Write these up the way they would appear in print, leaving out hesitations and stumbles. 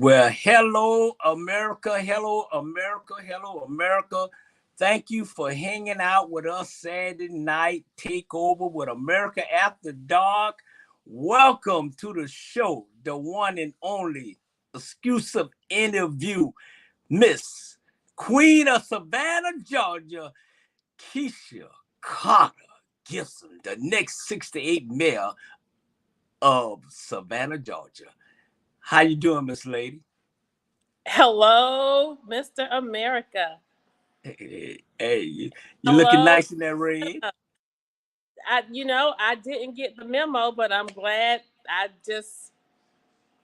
Well, hello, America. Hello, America. Hello, America. Thank you for hanging out with us Saturday night takeover with America After Dark. Welcome to the show, the one and only exclusive interview, Miss Queen of Savannah, Georgia, Kesha Gison, the next 68 mayor of Savannah, Georgia. How you doing, Miss Lady? Hello, Mr. America. Hey, you looking Hello. nice in that red. I didn't get the memo, but I'm glad. I just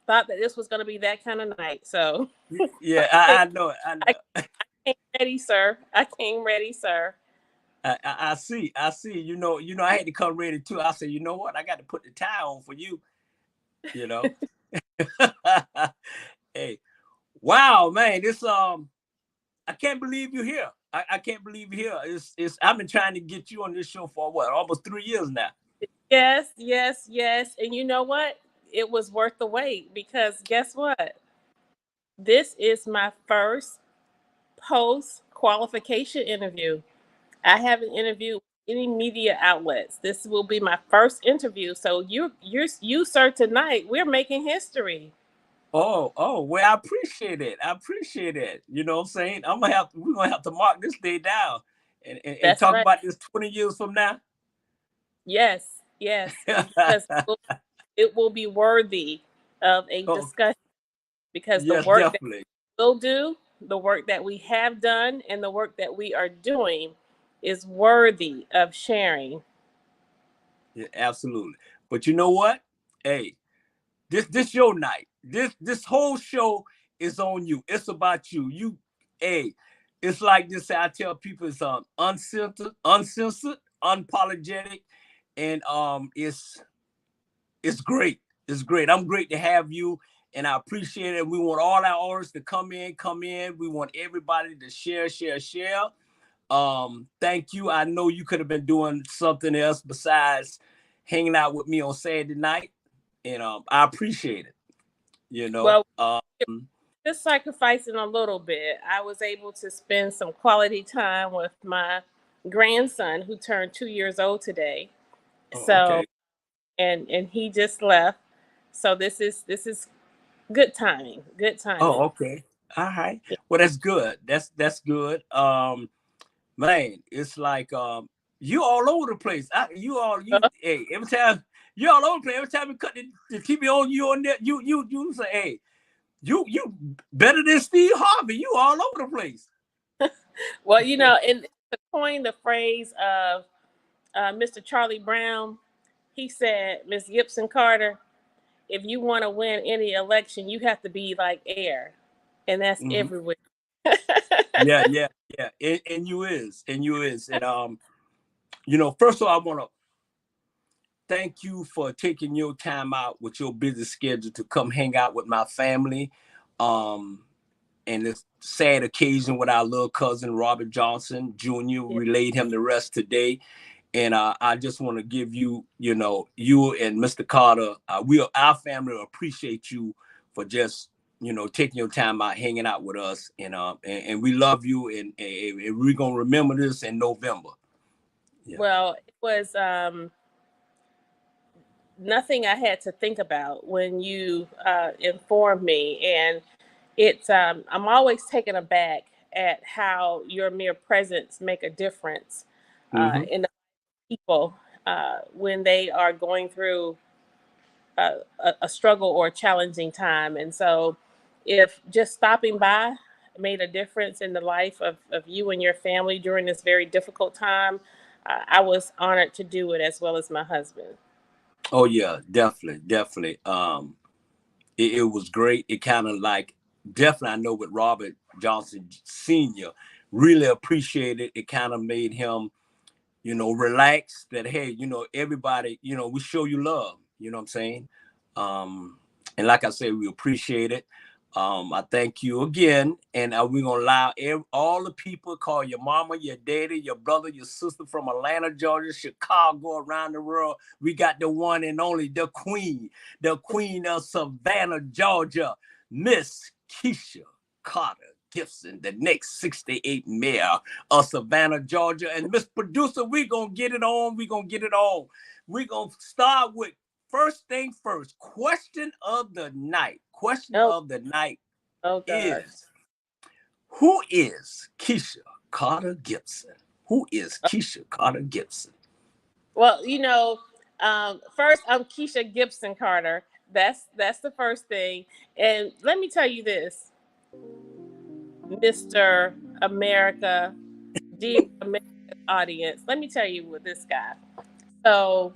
thought that this was going to be that kind of night. So Yeah, I came, I know it. I I know. came ready, sir. I came ready, sir. I see. I see. I had to come ready too. I said, you know what? I got to put the tie on for you. You know. Hey, wow, man. I can't believe you're here. I can't believe you're here. It's. I've been trying to get you on this show for what, almost 3 years now. Yes, yes, yes. And you know what? It was worth the wait because guess what? This is my first post qualification interview. I haven't interviewed any media outlets. This will be my first interview. So you sir tonight, we're making history. Oh, well, I appreciate it. I appreciate it. You know what I'm saying? We're gonna have to mark this day down and That's talk right. about this 20 years from now. Yes, yes, because it will be worthy of a Oh, discussion because the yes, work that definitely. we'll do, the work that we have done, and the work that we are doing is worthy of sharing. Yeah, absolutely. But you know what? Hey, this your night. This whole show is on you. It's about you. Hey, it's like this. I tell people it's uncensored, unapologetic, and it's great. It's great. I'm great to have you, and I appreciate it. We want all our artists to come in, come in. We want everybody to share. Thank you. I know you could have been doing something else besides hanging out with me on Saturday night, and I appreciate it. You know, Well, just sacrificing a little bit, I was able to spend some quality time with my grandson who turned 2 years old today. oh, So okay. and he just left. So this is good timing. Good Oh, timing. okay. All right. Well, that's good. That's good. Man, it's like you all over the place. Hey, every time you all over the place. Every time we cut the TV on, you on there. You say, hey, you better than Steve Harvey. You all over the place. Well, and to coin the phrase of Mr. Charlie Brown, he said, Miss Gibson Carter, if you want to win any election, you have to be like air, and that's Hmm. everywhere. Yeah. And you is, and first of all, I want to thank you for taking your time out with your busy schedule to come hang out with my family. Um, and this sad occasion with our little cousin Robert Johnson Jr. Yeah. We laid him to rest today. And I just want to give you, you and Mr. Carter, our family appreciate you for just, taking your time out, hanging out with us. And we love you. And we're going to remember this in November. Yeah. Well, it was nothing I had to think about when you informed me, and it's I'm always taken aback at how your mere presence make a difference Hmm. in the people when they are going through a struggle or a challenging time. And so, if just stopping by made a difference in the life of you and your family during this very difficult time, I was honored to do it as well as my husband. Oh, yeah, definitely. It was great. It kind of like, definitely, I know with Robert Johnson Sr., really appreciated it. Kind of made him relax that, hey, everybody, we show you love, you know what I'm saying? And like I said, we appreciate it. I thank you again. And we're going to allow all the people, call your mama, your daddy, your brother, your sister from Atlanta, Georgia, Chicago, around the world. We got the one and only, the queen of Savannah, Georgia, Miss Kesha Carter Gibson, the next 68th mayor of Savannah, Georgia. And Miss Producer, we're going to get it on. We're going to get it on. We're going to start with first thing first. Question of the night. Question of the night is, who is Kesha Carter Gibson? Who is Kesha Carter Gibson? Well, you know, first, I'm Kesha Gibson Carter. That's the first thing. And let me tell you this, Mr. America, dear American audience, let me tell you with this guy. So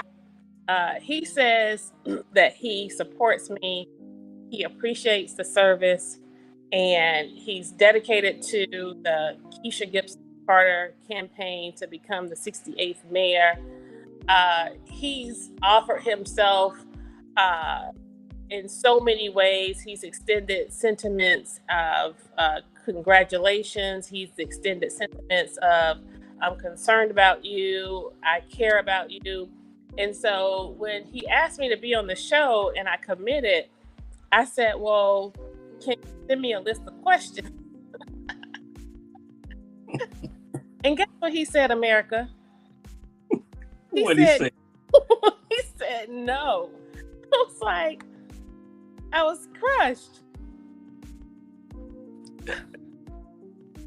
he says that he supports me, he appreciates the service, and he's dedicated to the Kesha Gibson Carter campaign to become the 68th mayor. He's offered himself in so many ways. He's extended sentiments of congratulations. He's extended sentiments of, I'm concerned about you, I care about you. And so when he asked me to be on the show and I committed, I said, well, can you send me a list of questions? And guess what he said, America? What did he say? He said no. I was like, I was crushed.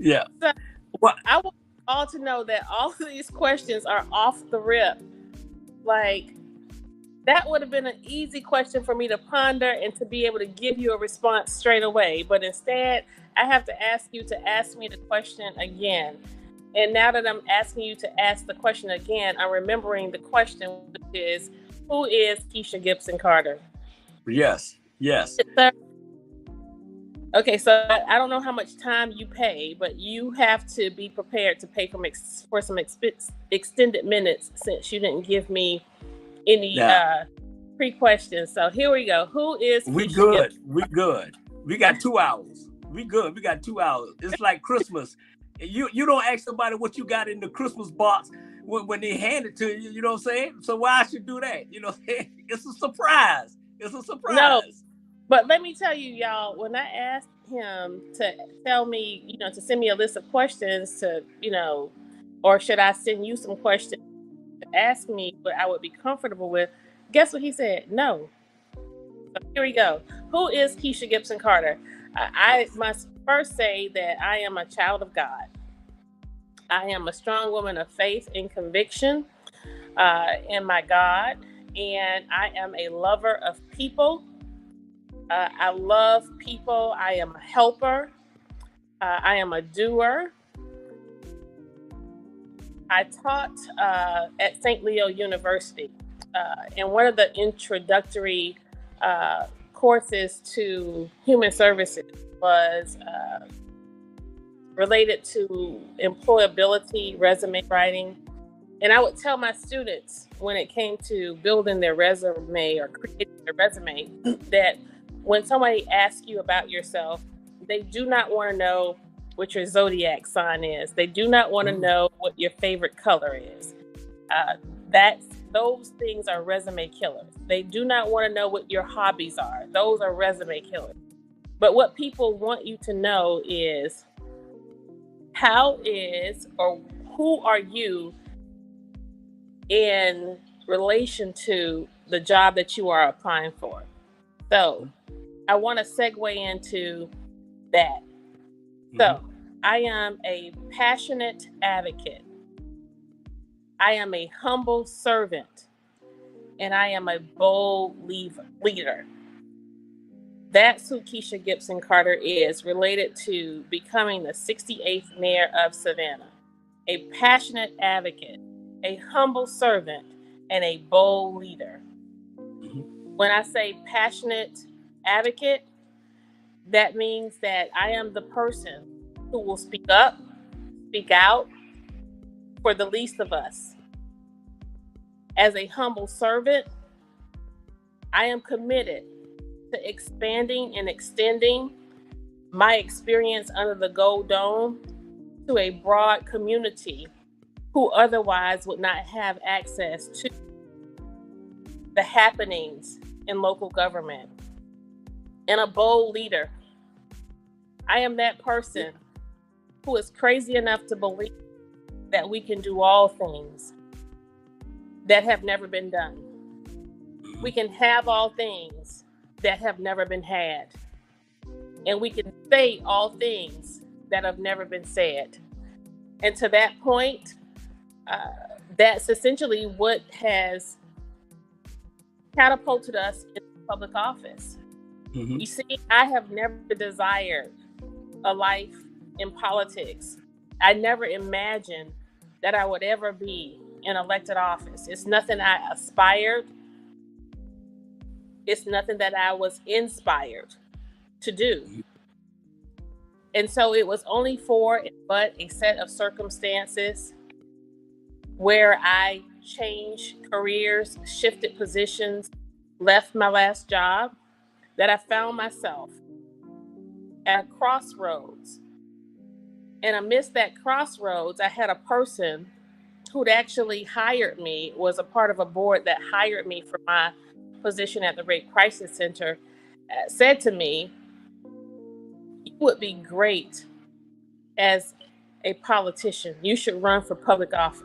Yeah. So well, I want all to know that all of these questions are off the rip. Like, that would have been an easy question for me to ponder and to be able to give you a response straight away. But instead, I have to ask you to ask me the question again. And now that I'm asking you to ask the question again, I'm remembering the question, which is, who is Kesha Gibson Carter? Yes. Okay, so I don't know how much time you pay, but you have to be prepared to pay for some extended minutes, since you didn't give me any pre-questions. So here we go. Who is Kesha Gibson? We good. We got 2 hours. We good. We got 2 hours. It's like Christmas. You don't ask somebody what you got in the Christmas box when they hand it to you, you know what I'm saying? So why I should do that? You know what I'm saying? It's a surprise. No, but let me tell you, y'all, when I asked him to tell me, to send me a list of questions to, or should I send you some questions to ask me what I would be comfortable with, guess what he said? No. So here we go. Who is Kesha Gibson Carter? I must first say that I am a child of God. I am a strong woman of faith and conviction in my God, and I am a lover of people. I love people. I am a helper. I am a doer. I taught at St. Leo University, and one of the introductory courses to human services was related to employability, resume writing. And I would tell my students, when it came to building their resume or creating their resume, that when somebody asks you about yourself, they do not want to know what your zodiac sign is. They do not want to know what your favorite color is. Those things are resume killers. They do not want to know what your hobbies are. Those are resume killers. But what people want you to know is, who are you in relation to the job that you are applying for? So I want to segue into that. So I am a passionate advocate. I am a humble servant, and I am a bold leader. That's who Kesha Gibson Carter is, related to becoming the 68th mayor of Savannah. A passionate advocate, a humble servant, and a bold leader. When I say passionate advocate, that means that I am the person who will speak up, speak out for the least of us. As a humble servant, I am committed to expanding and extending my experience under the Gold Dome to a broad community who otherwise would not have access to the happenings in local government. And a bold leader I am that person who is crazy enough to believe that we can do all things that have never been done. We can have all things that have never been had. And we can say all things that have never been said. And to that point, that's essentially what has catapulted us into public office. You see, I have never desired a life in politics. I never imagined that I would ever be in elected office. It's nothing I aspired. It's nothing that I was inspired to do. And so it was only for but a set of circumstances where I changed careers, shifted positions, left my last job, that I found myself at a crossroads. And amidst that crossroads, I had a person who'd actually hired me, was a part of a board that hired me for my position at the Rape Crisis Center, said to me, "You would be great as a politician. You should run for public office."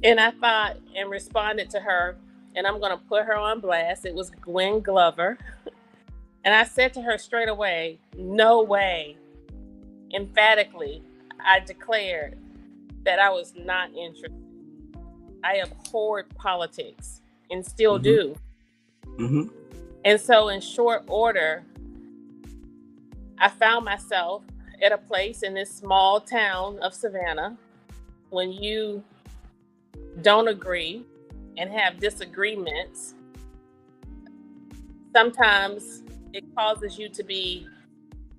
And I thought and responded to her, and I'm going to put her on blast. It was Gwen Glover. And I said to her straight away, "No way." Emphatically, I declared that I was not interested. I abhorred politics and still do. And so in short order, I found myself at a place in this small town of Savannah. When you don't agree and have disagreements, sometimes it causes you to be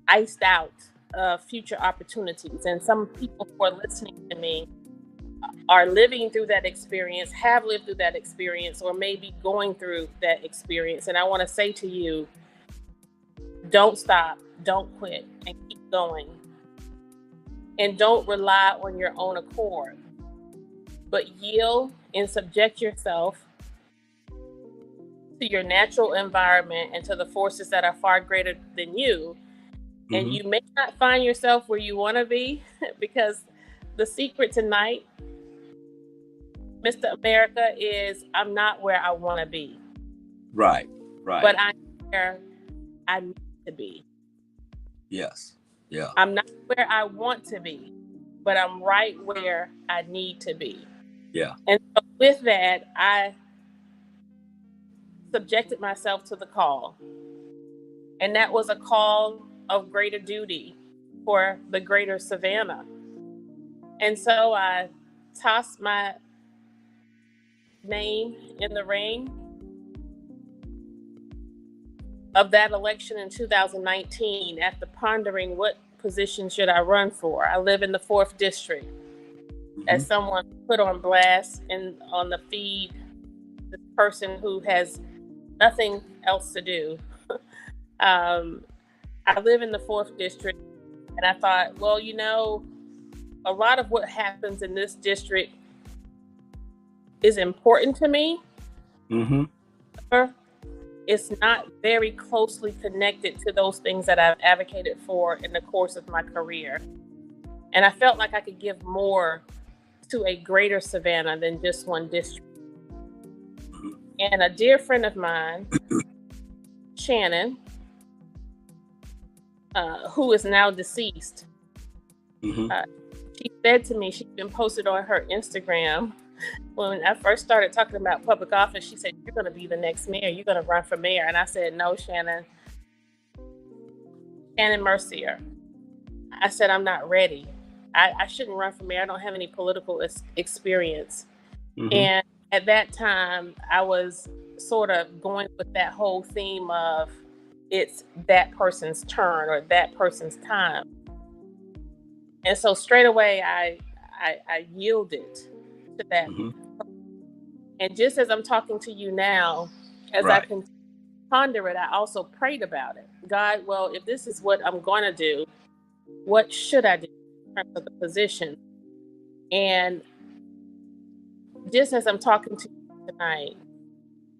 iced out of future opportunities. And some people who are listening to me are living through that experience, have lived through that experience, or maybe going through that experience. And I want to say to you, don't stop, don't quit, and keep going. And don't rely on your own accord, but yield and subject yourself to your natural environment and to the forces that are far greater than you. And you may not find yourself where you want to be, because the secret tonight, Mr. America, is I'm not where I want to be. Right. But I'm where I need to be. Yes. Yeah. I'm not where I want to be, but I'm right where I need to be. Yeah. And so with that, I subjected myself to the call. And that was a call of greater duty for the greater Savannah. And so I tossed my name in the ring of that election in 2019 after pondering what position should I run for. I live in the 4th district. As someone put on blast and on the feed, this person who has nothing else to do. I live in the 4th district, and I thought, well, you know, a lot of what happens in this district is important to me. It's not very closely connected to those things that I've advocated for in the course of my career. And I felt like I could give more to a greater Savannah than just one district. And a dear friend of mine, Shannon, who is now deceased, she said to me, she's been posted on her Instagram, when I first started talking about public office, she said, "You're going to be the next mayor. You're going to run for mayor." And I said, "No, Shannon Mercier." I said, "I'm not ready. I shouldn't run for mayor. I don't have any political experience." And at that time, I was sort of going with that whole theme of it's that person's turn or that person's time. And so straight away, I yielded to that. And just as I'm talking to you now, as I can ponder it, I also prayed about it. God, well, if this is what I'm going to do, what should I do in terms of the position? And just as I'm talking to you tonight,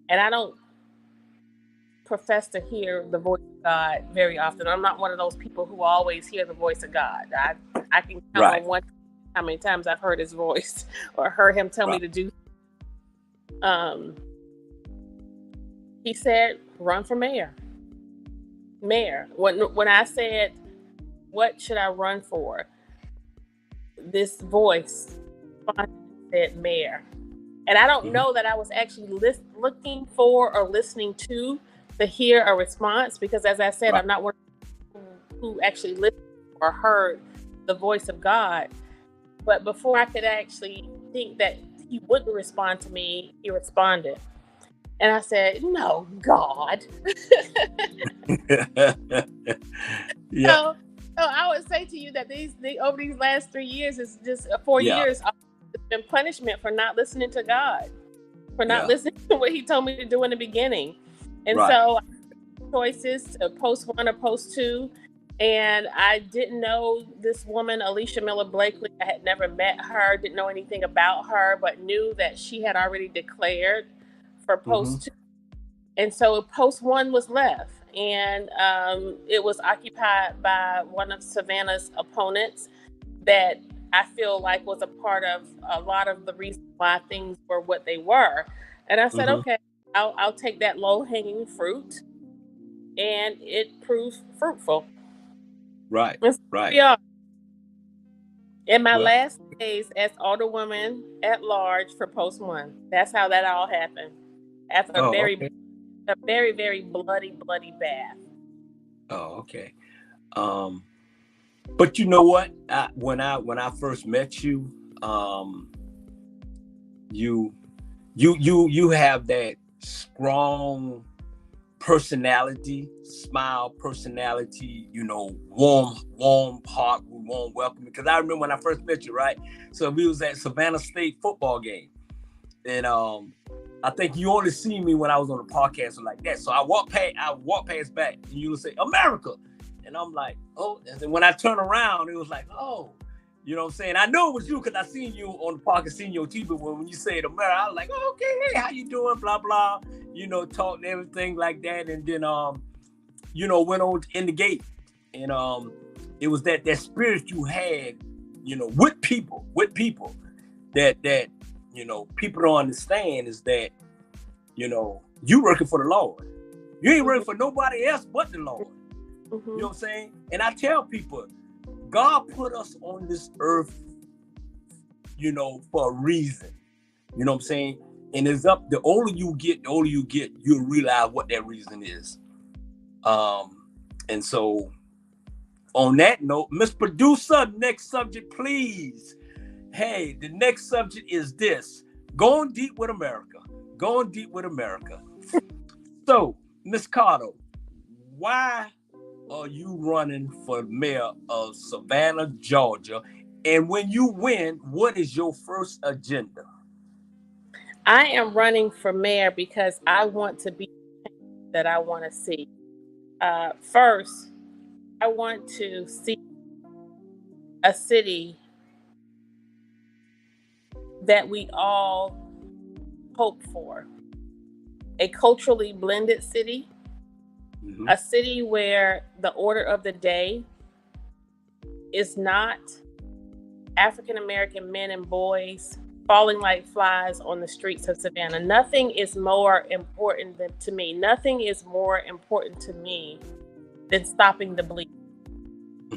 and I don't profess to hear the voice of God very often. I'm not one of those people who always hear the voice of God. I can count Right. on one how many times I've heard his voice or heard him tell me to do. He said, "Run for mayor." Mayor. When I said, "What should I run for?" This voice said, "Mayor." And I don't know that I was actually looking for or listening to hear a response, because, as I said, Right. I'm not one who actually listened or heard the voice of God. But before I could actually think that he wouldn't respond to me, he responded. And I said, "No, God." Yeah. So I would say to you that over these last 3 years, it's just 4 Yeah. years, it's been punishment for not listening to God, for not Yeah. listening to what he told me to do in the beginning. And Right. so choices to post 1 or post 2. And I didn't know this woman, Alicia Miller Blakely. I had never met her, didn't know anything about her, but knew that she had already declared for post 2. And so post 1 was left. And it was occupied by one of Savannah's opponents that I feel like was a part of a lot of the reason why things were what they were. And I said, okay, I'll take that low hanging fruit. And it proved fruitful. Right. And so Right. we are in my Well. last days as Alderwoman at large for post 1. That's how that all happened. After a Oh, okay. very, very bloody bath. Oh, okay. But you know what? When I first met you, you have that strong personality, smile personality, warm heart, warm welcome. Because I remember when I first met you, right? So we was at Savannah State football game. And I think you only see me when I was on the podcast or like that. So I walk past back, and you would say, "America." And I'm like, "Oh." And then when I turn around, it was like, "Oh." You know what I'm saying? I know it was you because I seen you on the podcast, seen your TV, but when you said America, I was like, "Oh, okay, hey, how you doing?" Blah, blah. Talk and everything like that. And then, went on in the gate. And it was that spirit you had, with people that people don't understand is that, you working for the Lord. You ain't working for nobody else but the Lord. You know what I'm saying? And I tell people, God put us on this earth, for a reason. You know what I'm saying? And it's up, the older you get, you'll realize what that reason is. And so on that note, Miss Producer, next subject, please. Hey, the next subject is this: going deep with America. Going deep with America. So, Miss Carter, why are you running for mayor of Savannah, Georgia? And when you win, what is your first agenda? I am running for mayor because I want to be that I want to see. First, I want to see a city that we all hope for. A culturally blended city, a city where the order of the day is not African American men and boys falling like flies on the streets of Savannah. Nothing is more important to me. Nothing is more important to me than stopping the bleeding.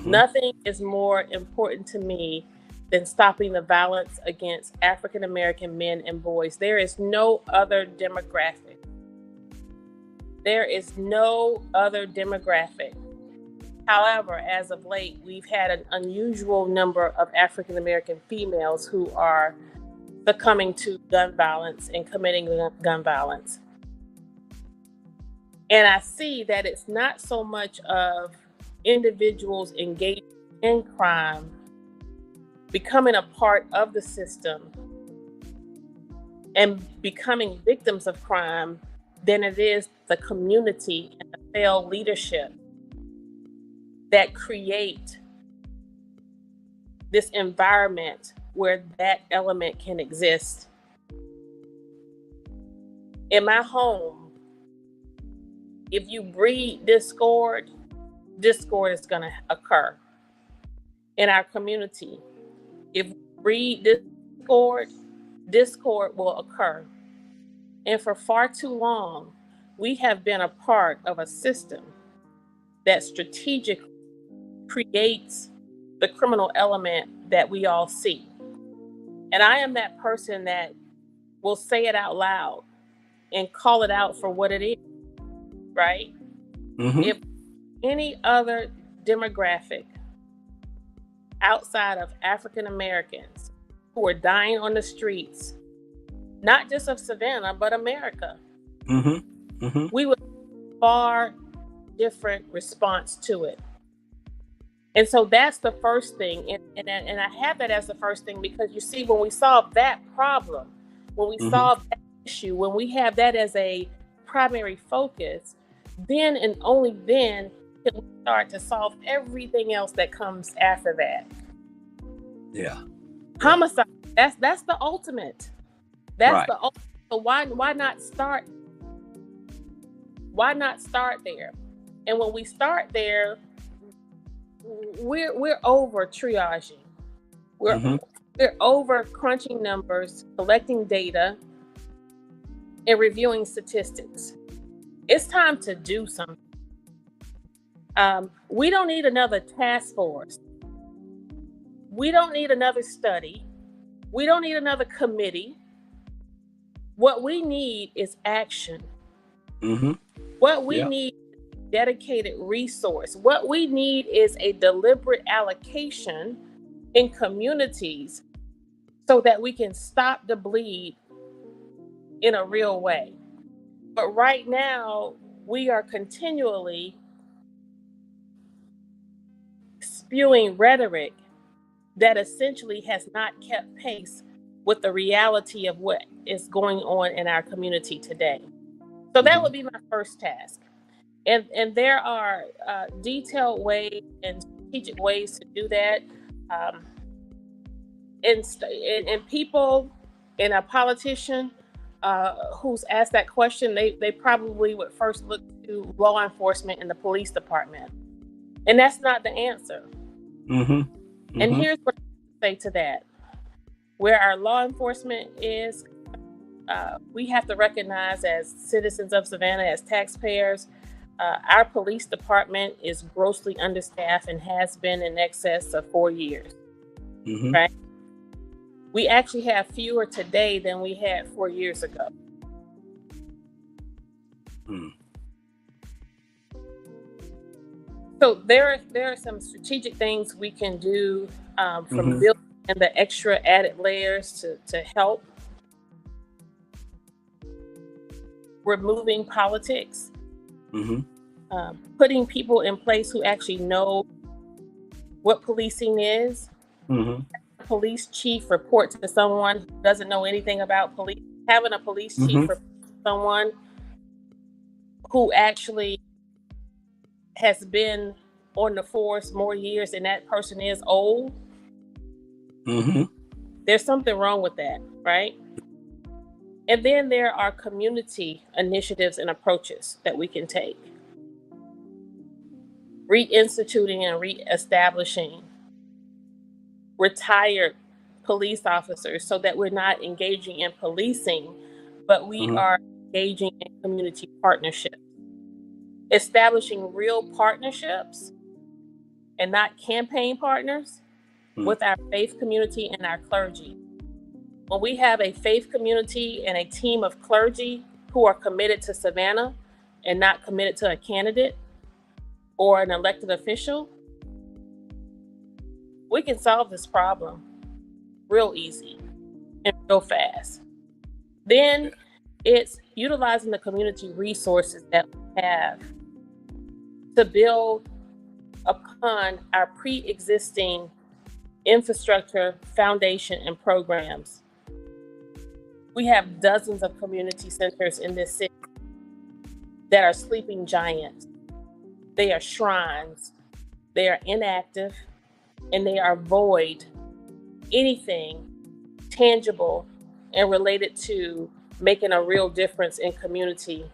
Nothing is more important to me than stopping the violence against African American men and boys. There is no other demographic. There is no other demographic. However, as of late, we've had an unusual number of African American females who are succumbing to gun violence and committing gun violence. And I see that it's not so much of individuals engaged in crime becoming a part of the system and becoming victims of crime than it is the community and the failed leadership that create this environment where that element can exist. In my home, If you breed discord is going to occur in our community. If we breed discord will occur. And for far too long, we have been a part of a system that strategically creates the criminal element that we all see. And I am that person that will say it out loud and call it out for what it is, right? Mm-hmm. If any other demographic outside of African Americans who are dying on the streets, not just of Savannah, but America, Mm-hmm. Mm-hmm. we would have a far different response to it. And so that's the first thing. And I have that as the first thing because you see, when we solve that problem, when we Mm-hmm. solve that issue, when we have that as a primary focus, then and only then can we start to solve everything else that comes after that. Yeah. Homicide, that's the ultimate. That's Right. the ultimate. So why not start? Why not start there? And when we start there, we're over triaging. Mm-hmm. We're over crunching numbers, collecting data, and reviewing statistics. It's time to do something. We don't need another task force. We don't need another study. We don't need another committee. What we need is action. Mm-hmm. What we Yeah. need is dedicated resource. What we need is a deliberate allocation in communities so that we can stop the bleed in a real way. But right now, we are continually spewing rhetoric that essentially has not kept pace with the reality of what is going on in our community today. So that would be my first task. And there are detailed ways and strategic ways to do that. And people and a politician who's asked that question, they probably would first look to law enforcement and the police department. And that's not the answer. Mm-hmm. Mm-hmm. And here's what I say to that. Where our law enforcement is, we have to recognize as citizens of Savannah, as taxpayers, our police department is grossly understaffed and has been in excess of 4 years. Mm-hmm. Right? We actually have fewer today than we had 4 years ago. Mm. So there are some strategic things we can do from building in the extra added layers to help removing politics, putting people in place who actually know what policing is. Mm-hmm. Police chief report to someone who doesn't know anything about police. Having a police chief report to someone who actually has been on the force more years and that person is old. Mm-hmm. There's something wrong with that, right? And then there are community initiatives and approaches that we can take. Reinstituting and reestablishing retired police officers so that we're not engaging in policing, but we are engaging in community partnerships. Establishing real partnerships and not campaign partners with our faith community and our clergy. When we have a faith community and a team of clergy who are committed to Savannah and not committed to a candidate or an elected official, we can solve this problem real easy and real fast. Then it's utilizing the community resources that we have to build upon our pre-existing infrastructure, foundation, and programs. We have dozens of community centers in this city that are sleeping giants. They are shrines, they are inactive, and they are void anything tangible and related to making a real difference in community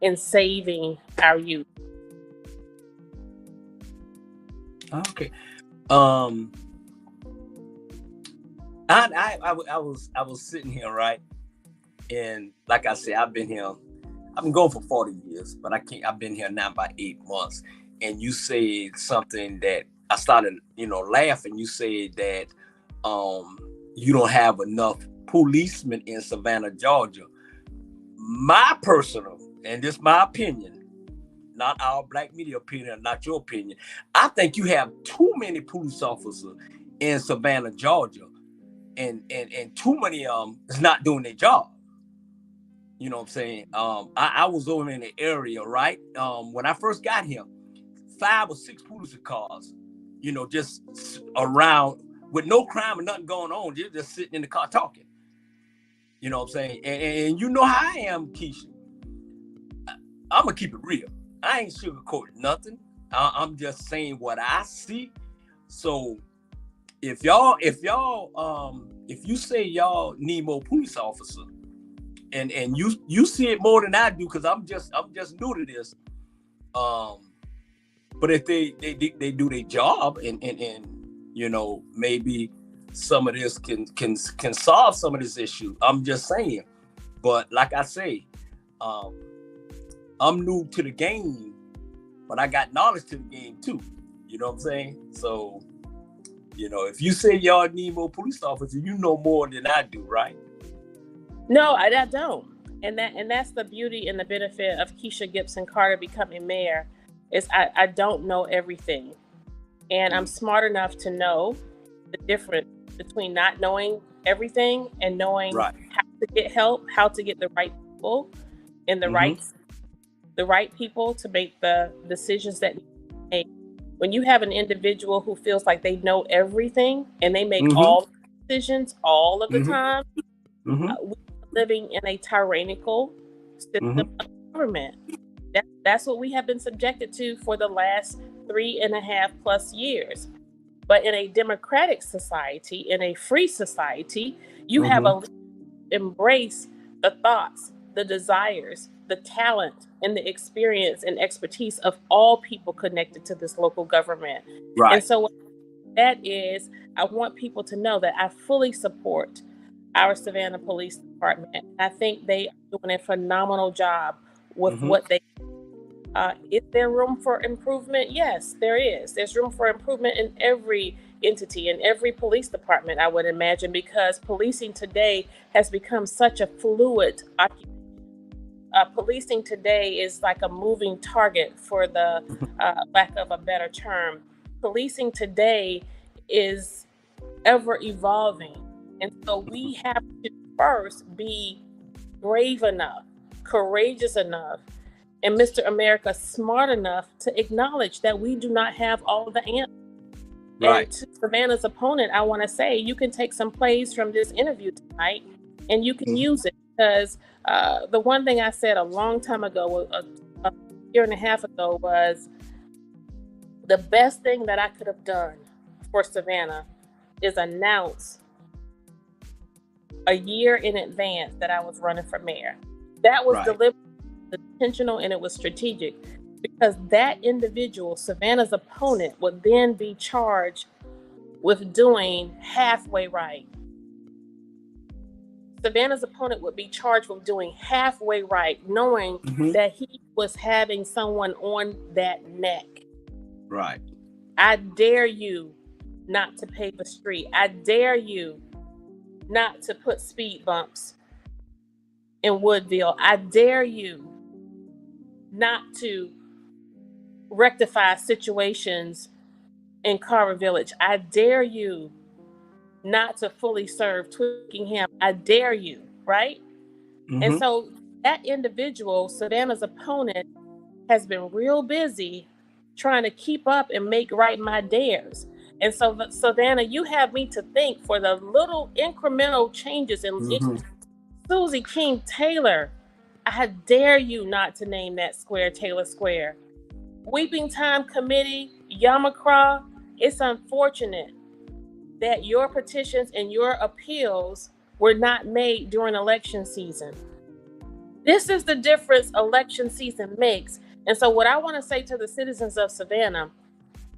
in saving our youth. Okay. Um, I was sitting here, right, and like I said, I've been here. I've been going for 40 years, but I've been here now about 8 months. And you said something that I started, laughing. You said that um, you don't have enough policemen in Savannah, Georgia. My personal, and this is my opinion, not our black media opinion, not your opinion. I think you have too many police officers in Savannah, Georgia, and too many is not doing their job. You know what I'm saying? I was over in the area, right? When I first got here, 5 or 6 police cars, just around with no crime and nothing going on, just sitting in the car talking. You know what I'm saying? And you know how I am, Kesha. I'm gonna keep it real. I ain't sugarcoating nothing. I'm just saying what I see. So if you say y'all need more police officers, and you see it more than I do, because I'm just new to this. But if they do their job, and maybe some of this can solve some of this issue. I'm just saying. But like I say, I'm new to the game, but I got knowledge to the game too. You know what I'm saying? So, if you say y'all need more police officers, you know more than I do, right? No, I don't. And that's the beauty and the benefit of Kesha Gison Carter becoming mayor, is I don't know everything. And I'm smart enough to know the difference between not knowing everything and knowing Right. how to get help, how to get the right people in the right people to make the decisions that need to be made. When you have an individual who feels like they know everything and they make all the decisions all of the time, we're living in a tyrannical system of government. That's what we have been subjected to for the last 3.5+ years. But in a democratic society, in a free society, you have a embrace the thoughts, the desires, the talent, and the experience and expertise of all people connected to this local government. Right. And so what that is, I want people to know that I fully support our Savannah Police Department. I think they are doing a phenomenal job with what they. Is there room for improvement? Yes, there is. There's room for improvement in every entity, in every police department, I would imagine, because policing today has become such a fluid occupation. Policing today is like a moving target, for the lack of a better term. Policing today is ever evolving. And so we have to first be brave enough, courageous enough, and Mr. America smart enough to acknowledge that we do not have all the answers. Right. And to Savannah's opponent, I want to say, you can take some plays from this interview tonight and you can use it, because the one thing I said a long time ago, a year and a half ago, was the best thing that I could have done for Savannah is announce a year in advance that I was running for mayor. That was deliberate, intentional, and it was strategic, because that individual, Savannah's opponent, would then be charged with doing halfway right. Savannah's opponent would be charged with doing halfway right, knowing that he was having someone on that neck. Right. I dare you not to pave a street. I dare you not to put speed bumps in Woodville. I dare you not to rectify situations in Carver Village. I dare you not to fully serve Twickenham. I dare you, right? And so that individual, Savannah's opponent, has been real busy trying to keep up and make right my dares. And so, Savannah, you have me to think for the little incremental changes in Susie King Taylor. I dare you not to name that square Taylor Square. Weeping Time Committee, Yamakra, it's unfortunate that your petitions and your appeals were not made during election season. This is the difference election season makes. And so what I want to say to the citizens of Savannah,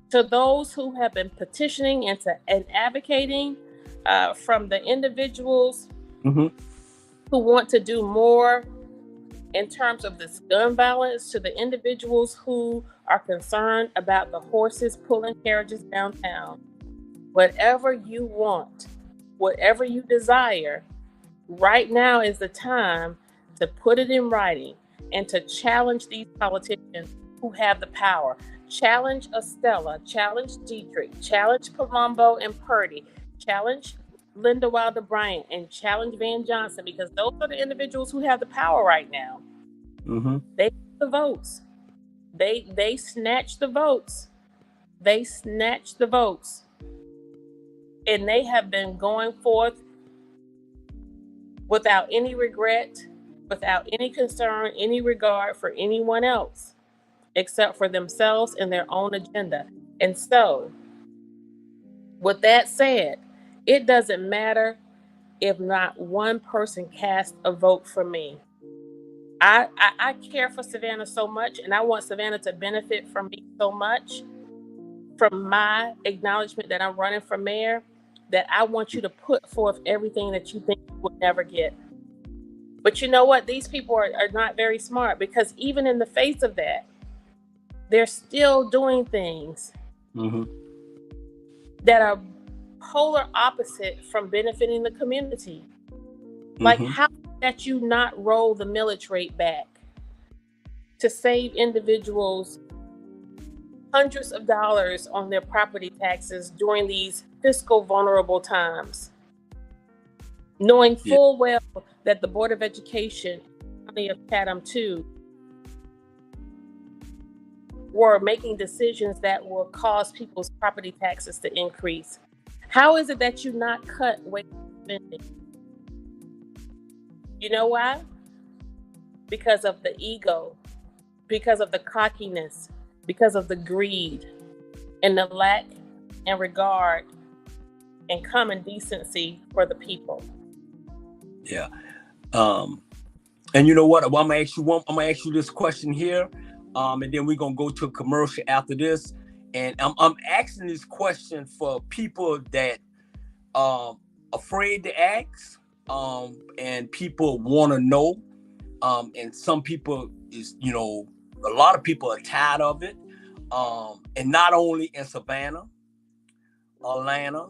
to those who have been petitioning and advocating, from the individuals Mm-hmm. who want to do more in terms of this gun violence, to the individuals who are concerned about the horses pulling carriages downtown, whatever you want, whatever you desire, right now is the time to put it in writing and to challenge these politicians who have the power. Challenge Estella, challenge Dietrich, challenge Palumbo and Purdy, challenge Linda Wilder Bryant, and challenge Van Johnson, because those are the individuals who have the power right now. Mm-hmm. They have the votes. They snatch the votes. They snatch the votes. And they have been going forth without any regret, without any concern, any regard for anyone else, except for themselves and their own agenda. And so, with that said, it doesn't matter if not one person casts a vote for me. I care for Savannah so much, and I want Savannah to benefit from me so much, from my acknowledgement that I'm running for mayor, that I want you to put forth everything that you think you will never get. But you know what? These people are not very smart, because even in the face of that, they're still doing things Mm-hmm. that are polar opposite from benefiting the community. Like, Mm-hmm. how that you not roll the millage rate back to save individuals hundreds of dollars on their property taxes during these fiscal vulnerable times, knowing Yeah. full well that the Board of Education, County of Chatham too, were making decisions that will cause people's property taxes to increase. How is it that you not cut waste spending? You know why? Because of the ego, because of the cockiness, because of the greed, and the lack and regard and common decency for the people. Yeah. And you know what? I'm gonna ask you this question here, and then we're gonna go to a commercial after this. And I'm asking this question for people that afraid to ask, and people want to know, and some people is, a lot of people are tired of it, and not only in Savannah, Atlanta,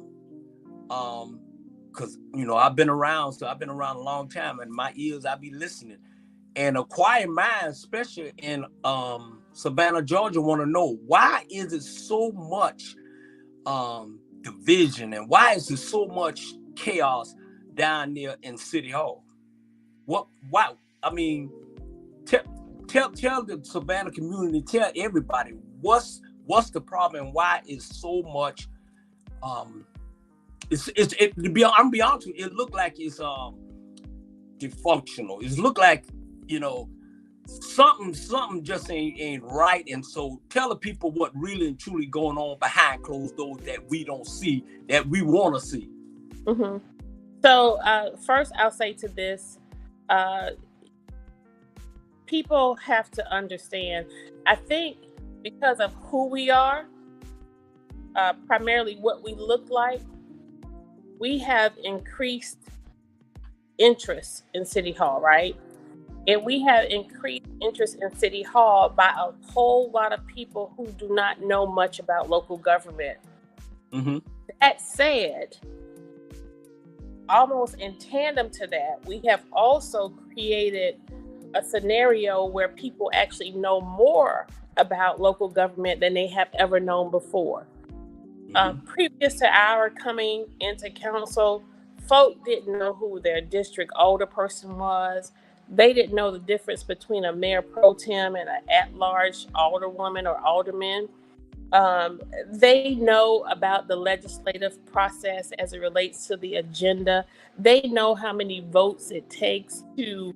because I've been around, so I've been around a long time, and my ears I be listening, and a quiet mind, especially in Savannah, Georgia, want to know why is it so much division, and why is there so much chaos down there in City Hall? What? Why? I mean, tell the Savannah community, tell everybody what's the problem, and why is so much I'm be honest with you, it look like it's dysfunctional. It look like, something just ain't right. And so tell the people what really and truly going on behind closed doors that we don't see, that we want to see. Mm-hmm. So first I'll say to this, people have to understand, I think because of who we are, primarily what we look like, we have increased interest in City Hall, right? And we have increased interest in City Hall by a whole lot of people who do not know much about local government. Mm-hmm. That said, almost in tandem to that, we have also created a scenario where people actually know more about local government than they have ever known before. Mm-hmm. Previous to our coming into council, folk didn't know who their district older person was. They didn't know the difference between a mayor pro tem and an at-large alderwoman or alderman. They know about the legislative process as it relates to the agenda. They know how many votes it takes to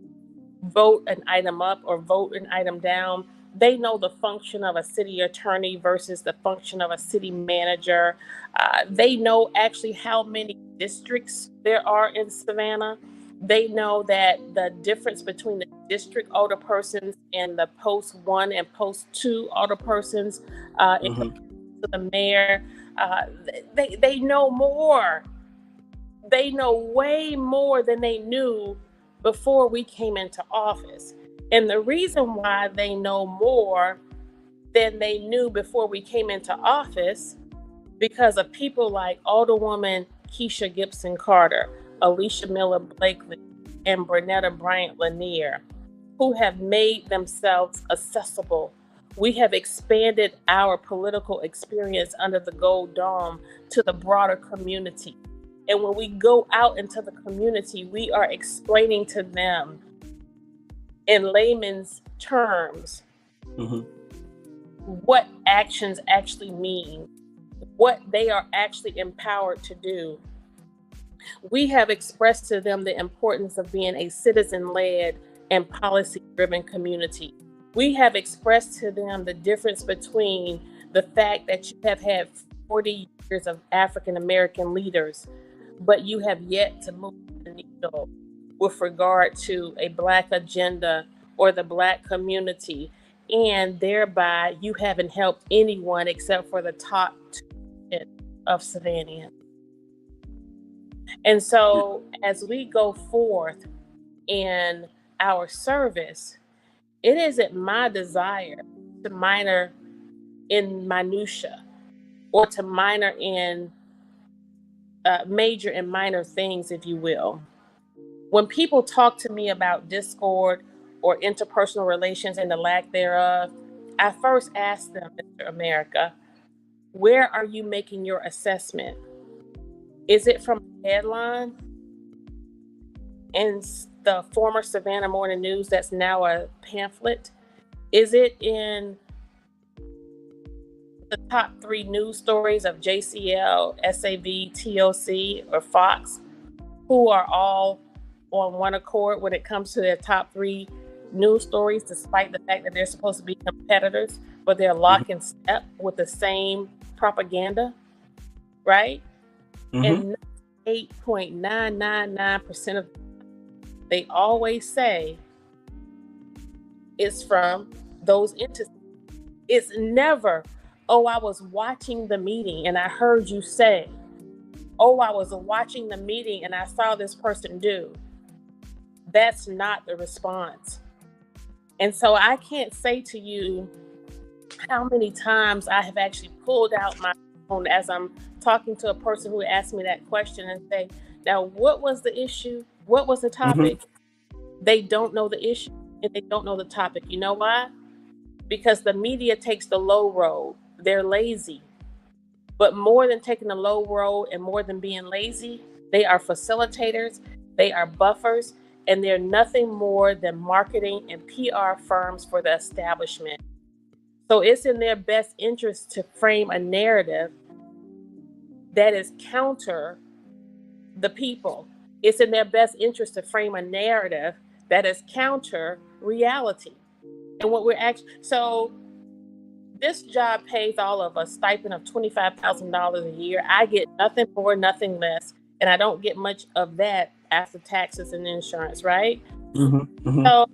vote an item up or vote an item down. They know the function of a city attorney versus the function of a city manager. They know actually how many districts there are in Savannah. They know that the difference between the district older persons and the post 1 and post 2 older persons in Mm-hmm. to the mayor. Uh, they know more. They know way more than they knew before we came into office. And the reason why they know more than they knew before we came into office, because of people like Alderwoman Kesha Gibson Carter, Alicia Miller Blakely, and Bernetta Bryant Lanier, who have made themselves accessible. We have expanded our political experience under the Gold Dome to the broader community. And when we go out into the community, we are explaining to them in layman's terms Mm-hmm. what actions actually mean, what they are actually empowered to do. We have expressed to them the importance of being a citizen-led and policy-driven community. We have expressed to them the difference between the fact that you have had 40 years of African American leaders, but you have yet to move the needle with regard to a Black agenda or the Black community. And thereby, you haven't helped anyone except for the top 2% of Savannah. And so, as we go forth in our service, it isn't my desire to minor in minutia or to minor in major and minor things, if you will. When people talk to me about discord or interpersonal relations and the lack thereof, I first ask them, Mr. America, where are you making your assessment? Is it from a headline in the former Savannah Morning News that's now a pamphlet? Is it in the top 3 news stories of JCL, SAV, TOC, or Fox, who are all on one accord when it comes to their top 3 news stories, despite the fact that they're supposed to be competitors, but they're lock in step with the same propaganda, right? Mm-hmm. And 8.999% of they always say is from those entities. It's never, oh, I was watching the meeting and I heard you say, oh, I was watching the meeting and I saw this person do. That's not the response. And so I can't say to you how many times I have actually pulled out my phone as I'm talking to a person who asked me that question and say, now, what was the issue? What was the topic? Mm-hmm. They don't know the issue and they don't know the topic. You know why? Because the media takes the low road. They're lazy. But more than taking the low road and more than being lazy, they are facilitators, they are buffers, and they're nothing more than marketing and PR firms for the establishment. So it's in their best interest to frame a narrative that is counter the people. It's in their best interest to frame a narrative that is counter reality. And what we're actually, so this job pays all of us a stipend of $25,000 a year. I get nothing more, nothing less. And I don't get much of that after taxes and insurance, right? Mm-hmm. Mm-hmm. So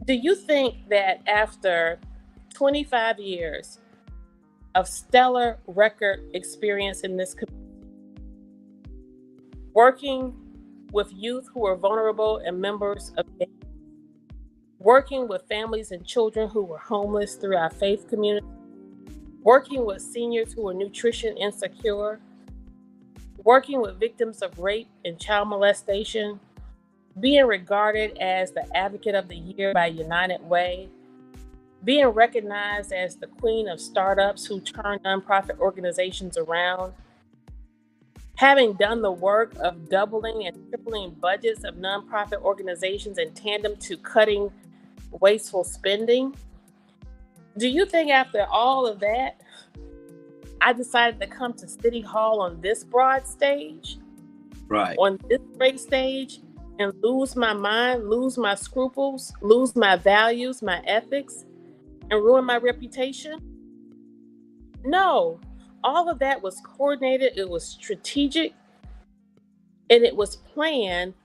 do you think that after 25 years of stellar record experience in this community, working with youth who are vulnerable and members of gangs, working with families and children who were homeless through our faith community, working with seniors who are nutrition insecure, working with victims of rape and child molestation, being regarded as the advocate of the year by United Way, being recognized as the queen of startups who turn nonprofit organizations around, having done the work of doubling and tripling budgets of nonprofit organizations in tandem to cutting wasteful spending. Do you think after all of that, I decided to come to City Hall on this broad stage, right, on this great stage, and lose my mind, lose my scruples, lose my values, my ethics, and ruin my reputation? No, all of that was coordinated, it was strategic, and it was planned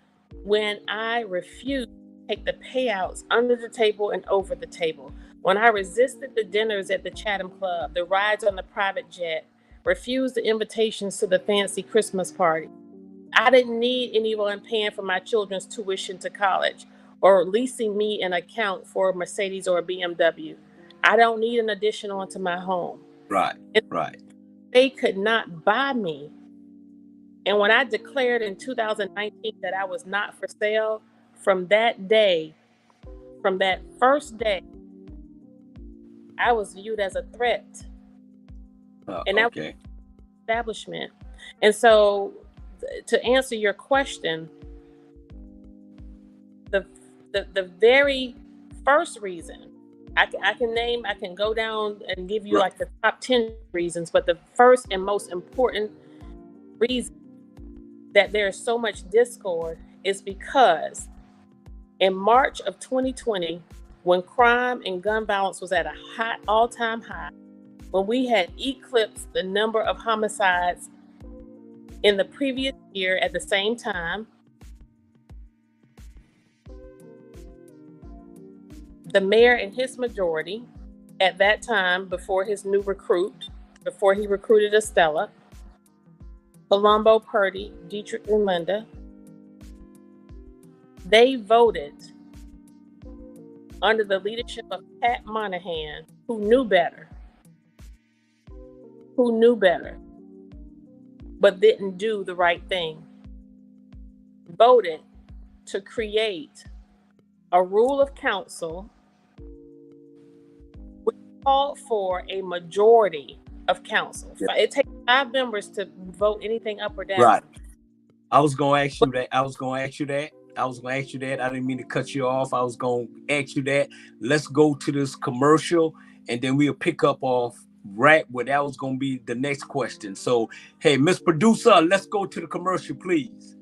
when I refused to take the payouts under the table and over the table, when I resisted the dinners at the Chatham Club, the rides on the private jet, refused the invitations to the fancy Christmas party. I didn't need anyone paying for my children's tuition to college or leasing me an account for a Mercedes or a BMW. I don't need an addition onto my home. Right. And Right. they could not buy me. And when I declared in 2019 that I was not for sale, from that day, from that first day, I was viewed as a threat. And that was Okay. establishment. And so, to answer your question, the very first reason I can go down and give you Right. like the top 10 reasons, but the first and most important reason that there's so much discord is because in March of 2020, when crime and gun violence was at a high, all-time high, when we had eclipsed the number of homicides in the previous year at the same time, the mayor and his majority at that time, before he recruited Estella, Palumbo, Purdy, Dietrich, and Linda, they voted under the leadership of Pat Monahan, who knew better, but didn't do the right thing, voted to create a rule of council which called for a majority of council. Yeah. It takes 5 members to vote anything up or down. Right. I was going to ask you that. I didn't mean to cut you off. I was going to ask you that. Let's go to this commercial, and then we'll pick up off right where that was going to be the next question. So, hey, Miss Producer, let's go to the commercial, please.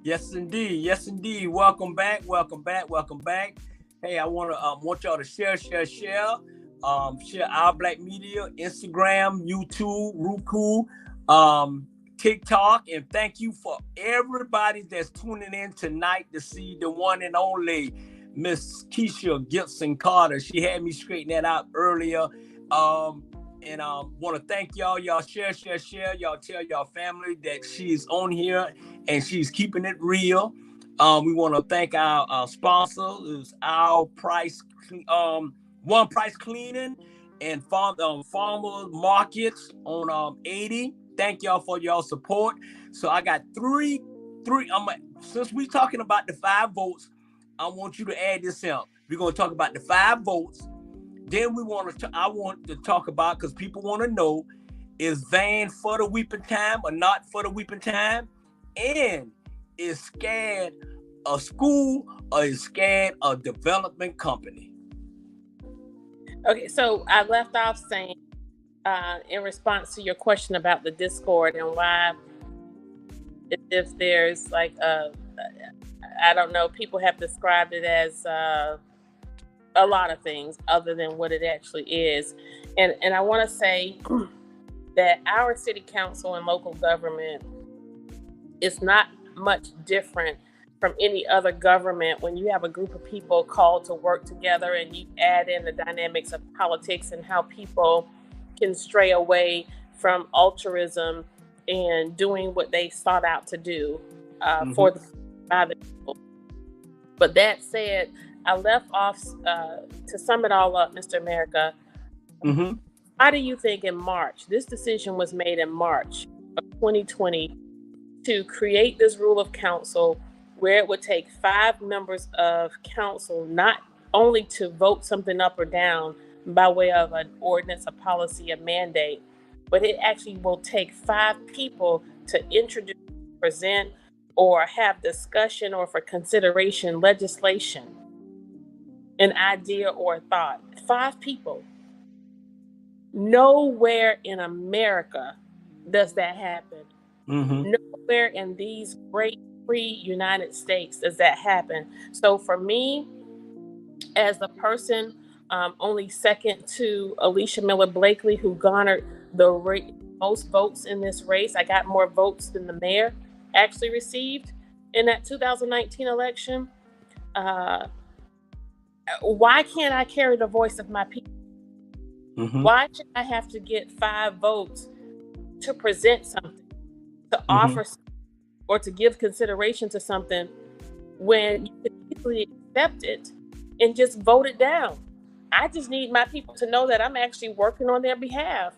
Yes, indeed. Yes, indeed. Welcome back. Hey, I want y'all to share. Share our Black Media, Instagram, YouTube, Roku, TikTok, and thank you for everybody that's tuning in tonight to see the one and only Miss Kesha Gison Carter. She had me straighten that out earlier. And want to thank y'all. Y'all share. Y'all tell y'all family that she's on here and she's keeping it real. We want to thank our sponsor, is Our Price, One Price Cleaning and Farmer Markets on 80. Thank y'all for y'all support. So I got three. Since we talking about the 5 votes, I want you to add this up. We're gonna talk about the 5 votes. Then I want to talk about, because people want to know, is Van for the weeping time or not for the weeping time? And is SCAD a school or is SCAD a development company? Okay, so I left off saying, in response to your question about the discord and why, if there's like I don't know, people have described it as a lot of things other than what it actually is. And I want to say that our city council and local government is not much different from any other government when you have a group of people called to work together and you add in the dynamics of politics and how people can stray away from altruism and doing what they sought out to do for the by the people. But that said, I left off to sum it all up, Mr. America. Why do you think in March, this decision was made in March of 2020 to create this rule of council where it would take 5 members of council not only to vote something up or down by way of an ordinance, a policy, a mandate, but it actually will take 5 people to introduce, present, or have discussion or for consideration legislation, an idea or a thought. 5 people. Nowhere in America does that happen. Nowhere in these great free United States does that happen. So for me, as a person only second to Alicia Miller Blakely, who garnered the most votes in this race, I got more votes than the mayor actually received in that 2019 election. Why can't I carry the voice of my people? Why should I have to get 5 votes to present something, to offer something, or to give consideration to something when you could easily accept it and just vote it down? I just need my people to know that I'm actually working on their behalf.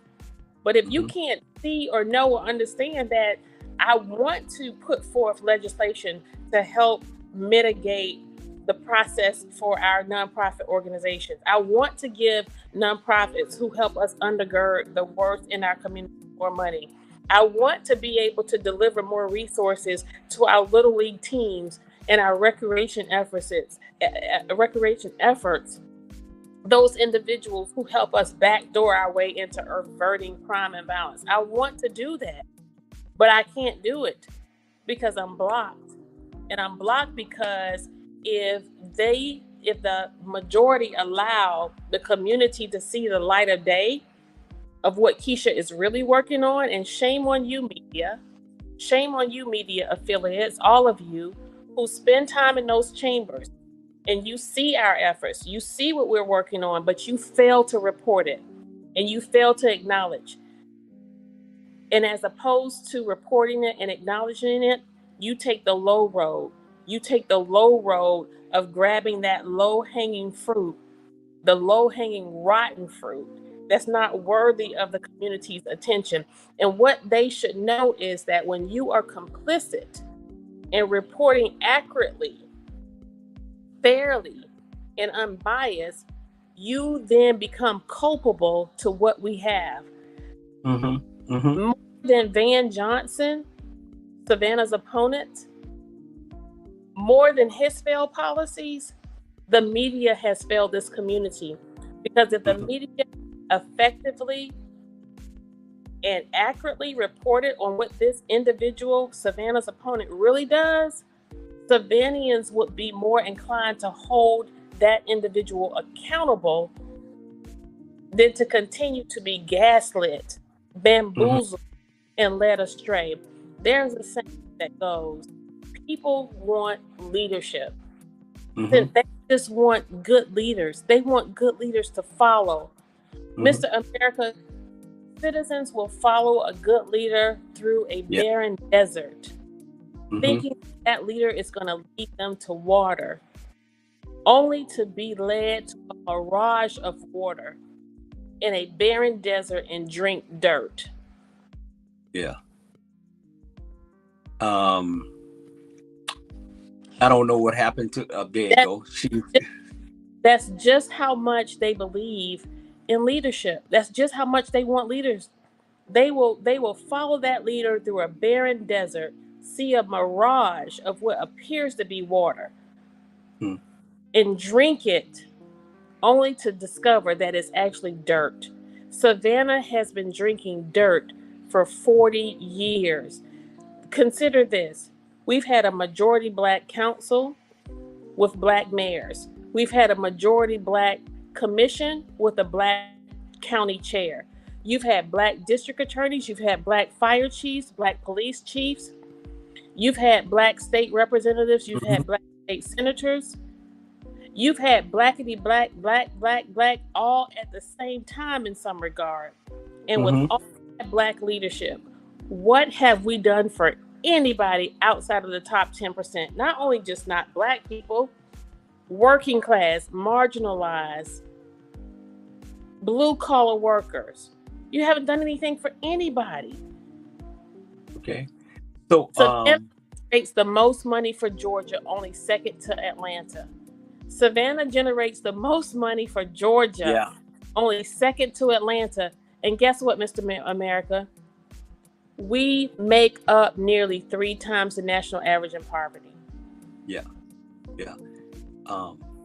But if you can't see or know or understand that I want to put forth legislation to help mitigate the process for our nonprofit organizations, I want to give nonprofits who help us undergird the worth in our community more money. I want to be able to deliver more resources to our Little League teams and our recreation efforts, those individuals who help us backdoor our way into averting crime and violence. I want to do that, but I can't do it because I'm blocked. And I'm blocked because if the majority allow the community to see the light of day of what Kesha is really working on, and shame on you, media affiliates, all of you who spend time in those chambers, and you see our efforts, you see what we're working on, but you fail to report it and you fail to acknowledge. And as opposed to reporting it and acknowledging it, you take the low road. You take the low road of grabbing that low-hanging fruit, the low-hanging rotten fruit that's not worthy of the community's attention. And what they should know is that when you are complicit in reporting accurately, fairly, and unbiased, you then become culpable to what we have. More than Van Johnson, Savannah's opponent, more than his failed policies, the media has failed this community. Because if the media effectively and accurately reported on what this individual, Savannah's opponent, really does, Savannahans would be more inclined to hold that individual accountable than to continue to be gaslit, bamboozled, and led astray. There's a saying that goes, people want leadership. They just want good leaders. They want good leaders to follow. Mr. America, citizens will follow a good leader through a barren desert, thinking that leader is going to lead them to water, only to be led to a mirage of water in a barren desert and drink dirt. I don't know what happened to there you go. That's just how much they believe in leadership. That's just how much they want leaders. They will follow that leader through a barren desert, see a mirage of what appears to be water, and drink it, only to discover that it's actually dirt. Savannah has been drinking dirt for 40 years. Consider this. We've had a majority Black council with Black mayors. We've had a majority Black commission with a Black county chair. You've had Black district attorneys. You've had Black fire chiefs, Black police chiefs. You've had Black state representatives. You've had Black state senators. You've had blackity black, black, all at the same time in some regard. And with all that Black leadership, what have we done for anybody outside of the top 10%? Not only just not Black people, working class, marginalized, blue collar workers. You haven't done anything for anybody. Okay. So Savannah generates the most money for Georgia, only second to Atlanta. Savannah generates the most money for Georgia, yeah. only second to Atlanta. And guess what, Mr. America? We make up nearly 3 times the national average in poverty. Yeah. Yeah.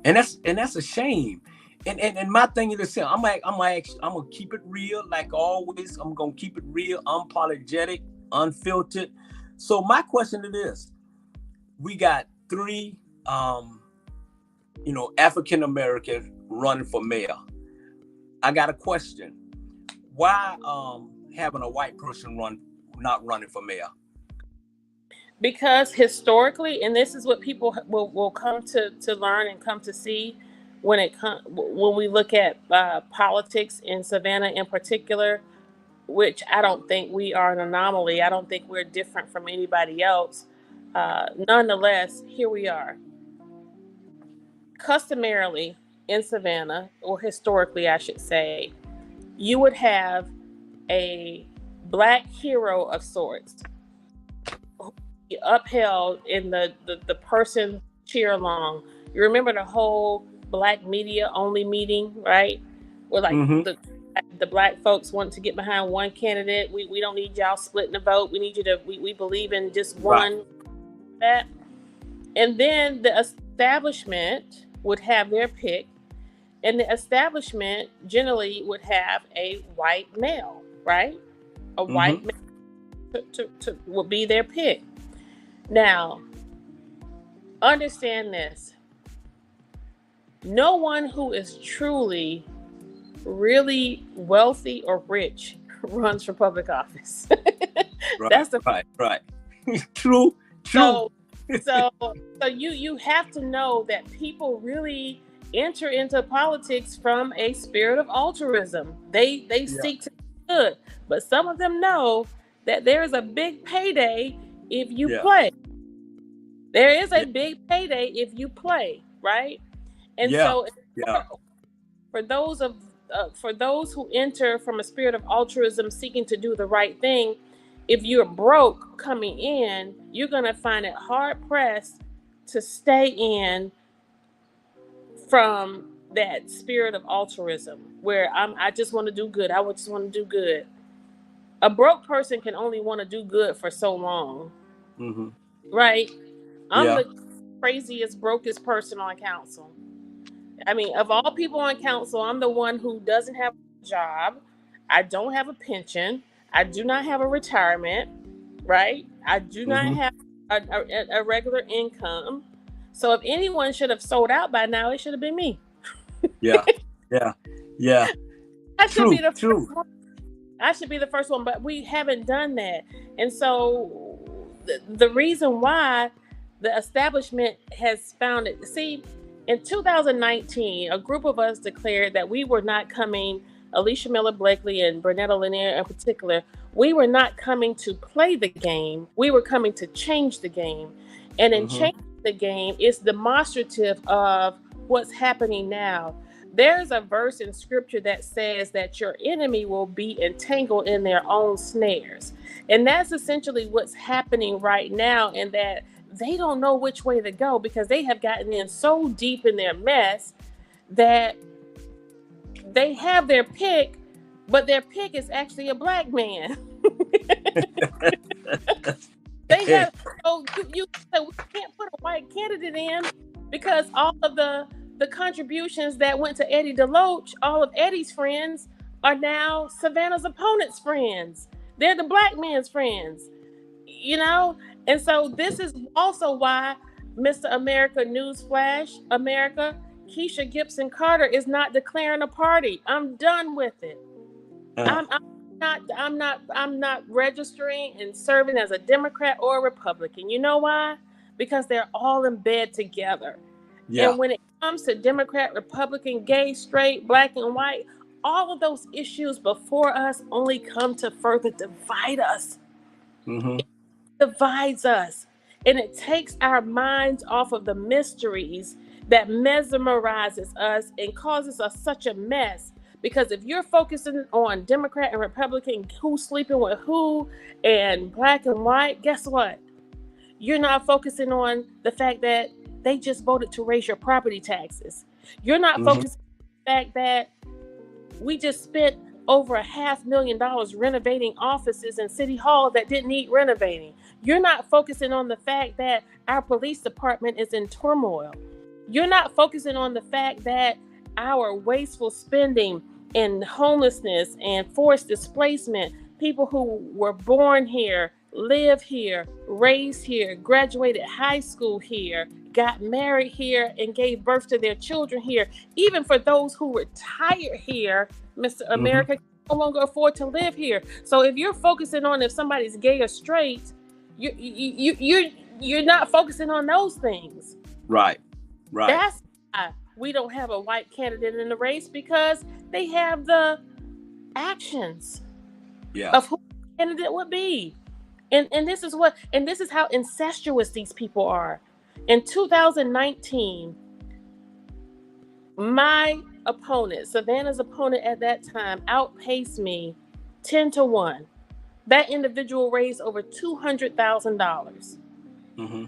And that's a shame. And my thing is this: I'm gonna keep it real, like always. I'm gonna keep it real, unapologetic, unfiltered. So my question is this: we got 3, African Americans running for mayor. I got a question: why having a white person not running for mayor? Because historically, and this is what people will come to learn and come to see when we look at politics in Savannah in particular, which I don't think we are an anomaly. I don't think we're different from anybody else. Nonetheless, here we are. Customarily in Savannah, or historically, I should say, you would have a Black hero of sorts upheld in the person cheer along. You remember the whole Black media only meeting, right? Where like the Black folks want to get behind one candidate. We don't need y'all splitting the vote. We need you to we believe in just one. Right. That. And then the establishment would have their pick, and the establishment generally would have a white male, right? A white male would be their pick. Now, understand this. No one who is truly, really wealthy or rich runs for public office. Right, That's the right. True. So you have to know that people really enter into politics from a spirit of altruism. They seek to do good, but some of them know that there is a big payday if you play. There is a big payday if you play, right? And so for those who enter from a spirit of altruism, seeking to do the right thing, if you're broke coming in, you're going to find it hard pressed to stay in from that spirit of altruism where I just want to do good. I just want to do good. A broke person can only want to do good for so long. Right? I'm the craziest, brokest person on council. I mean, of all people on council, I'm the one who doesn't have a job. I don't have a pension. I do not have a retirement, right? I do not have a regular income. So if anyone should have sold out by now, it should have been me. Yeah. I should be the first one. I should be the first one, but we haven't done that. And so the reason why the establishment has found it, see, in 2019, a group of us declared that we were not coming, Alicia Miller Blakely and Bernetta Lanier in particular, we were not coming to play the game. We were coming to change the game. And in changing the game, it's demonstrative of what's happening now. There's a verse in scripture that says that your enemy will be entangled in their own snares. And that's essentially what's happening right now, in that they don't know which way to go because they have gotten in so deep in their mess that they have their pick, but their pick is actually a Black man. They have, so we can't put a white candidate in because all of the contributions that went to Eddie DeLoach, all of Eddie's friends, are now Savannah's opponent's friends. They're the Black man's friends, you know? And so this is also why, Mr. America, newsflash, America, Kesha Gibson Carter is not declaring a party. I'm done with it. I'm not registering and serving as a Democrat or a Republican. You know why? Because they're all in bed together. Yeah. And when it comes to Democrat, Republican, gay, straight, Black and white, all of those issues before us only come to further divide us. Mm-hmm. It divides us. And it takes our minds off of the mysteries that mesmerizes us and causes us such a mess. Because if you're focusing on Democrat and Republican, who's sleeping with who, and black and white, guess what? You're not focusing on the fact that they just voted to raise your property taxes. You're not Mm-hmm. focusing on the fact that we just spent over $500,000 renovating offices in City Hall that didn't need renovating. You're not focusing on the fact that our police department is in turmoil. You're not focusing on the fact that our wasteful spending and homelessness and forced displacement, people who were born here, live here, raised here, graduated high school here, got married here, and gave birth to their children here, even for those who retired here, Mr. Mm-hmm. America, can no longer afford to live here. So if you're focusing on if somebody's gay or straight, you're not focusing on those things. Right. Right. That's why we don't have a white candidate in the race, because they have the actions of who the candidate would be. And this is how incestuous these people are. In 2019, my opponent, Savannah's opponent at that time, outpaced me 10-1. That individual raised over $200,000. Mm-hmm.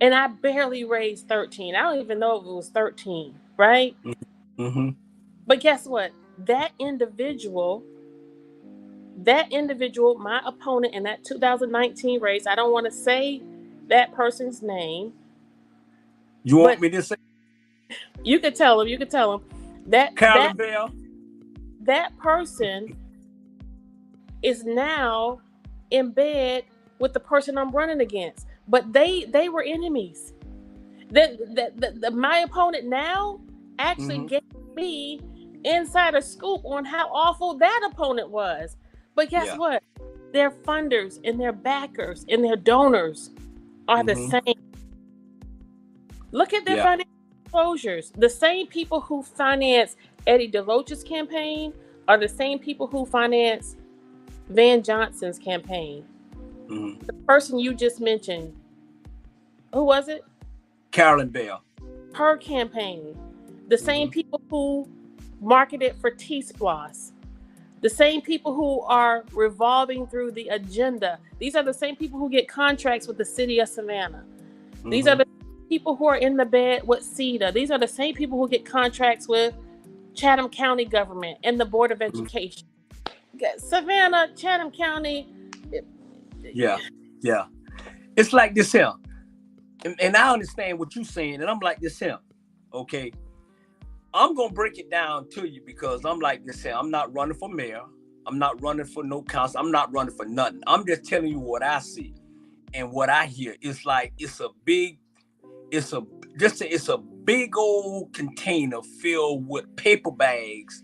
And I barely raised 13. I don't even know if it was 13, right? Mm-hmm. But guess what? That individual, my opponent in that 2019 race, I don't want to say that person's name. You want me to say? You could tell him. Carolyn Bell. That person is now in bed with the person I'm running against. But they were enemies. My opponent now actually gave me insider scoop on how awful that opponent was. But guess what? Their funders and their backers and their donors are the same. Look at their financial disclosures. The same people who finance Eddie DeLoach's campaign are the same people who finance Van Johnson's campaign. The person you just mentioned, who was it? Carolyn Bell. Her campaign. The same people who marketed for T-Sploss. The same people who are revolving through the agenda. These are the same people who get contracts with the city of Savannah. These are the people who are in the bed with CETA. These are the same people who get contracts with Chatham County government and the Board of Education. Savannah, Chatham County. Yeah. It's like this here. And I understand what you're saying, and I'm like this here. Okay. I'm going to break it down to you because I'm like this here. I'm not running for mayor. I'm not running for no council. I'm not running for nothing. I'm just telling you what I see and what I hear. It's like it's a big old container filled with paper bags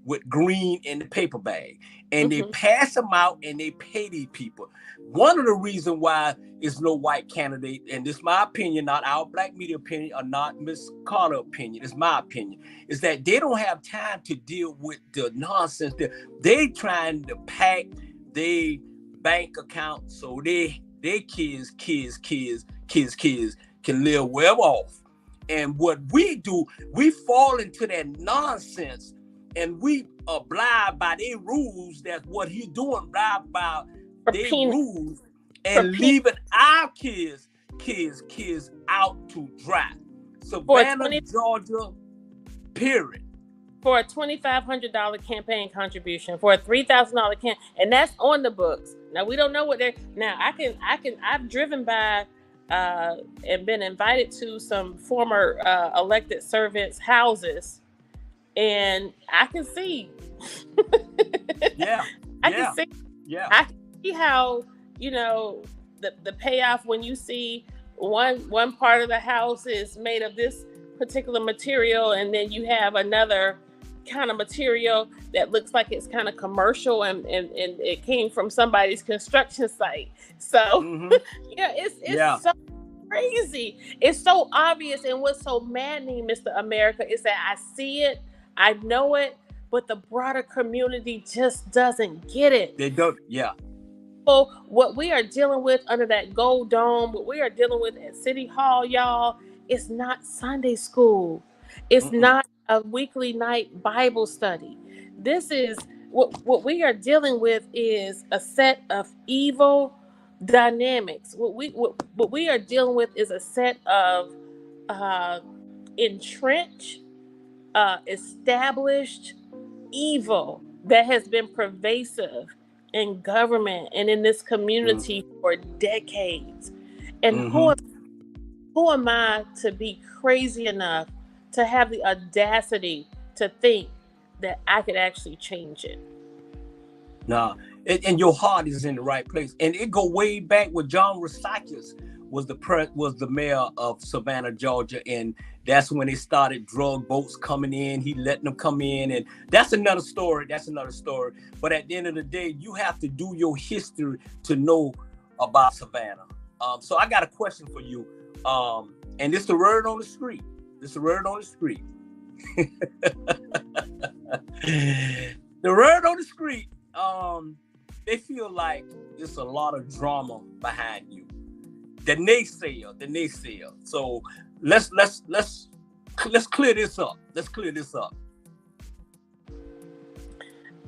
with green in the paper bag. And they pass them out and they pay these people. One of the reasons why is no white candidate, and this is my opinion, not our black media opinion or not Miss Carter's opinion, it's my opinion, is that they don't have time to deal with the nonsense. They trying to pack their bank account so their kids can live well off. And what we do, we fall into that nonsense and we abide by their rules. That's what he's doing, abide by their rules and leaving our kids out to dry. Savannah, Georgia, period. For a $2,500 campaign contribution, for a $3,000 and that's on the books. Now we don't know what they're. Now I've driven by and been invited to some former elected servants' houses, and I can see. I can see how, the payoff when you see one part of the house is made of this particular material, and then you have another kind of material that looks like it's kind of commercial and it came from somebody's construction site. So it's so crazy. It's so obvious. And what's so maddening, Mr. America, is that I see it, I know it, but the broader community just doesn't get it. They don't. Yeah. So what we are dealing with under that gold dome, what we are dealing with at City Hall, y'all, it's not Sunday school. It's not a weekly night Bible study. This is what we are dealing with is a set of evil dynamics. What we are dealing with is a set of uh, entrenched, established evil that has been pervasive in government and in this community for decades. And who am I to be crazy enough to have the audacity to think that I could actually change it? Nah, and your heart is in the right place. And it go way back with John Rousakis was the mayor of Savannah, Georgia, and that's when they started drug boats coming in. He letting them come in, and that's another story. But at the end of the day, you have to do your history to know about Savannah. So I got a question for you, and it's the word on the street. The word on the street. They feel like it's a lot of drama behind you. The naysayer. So let's clear this up.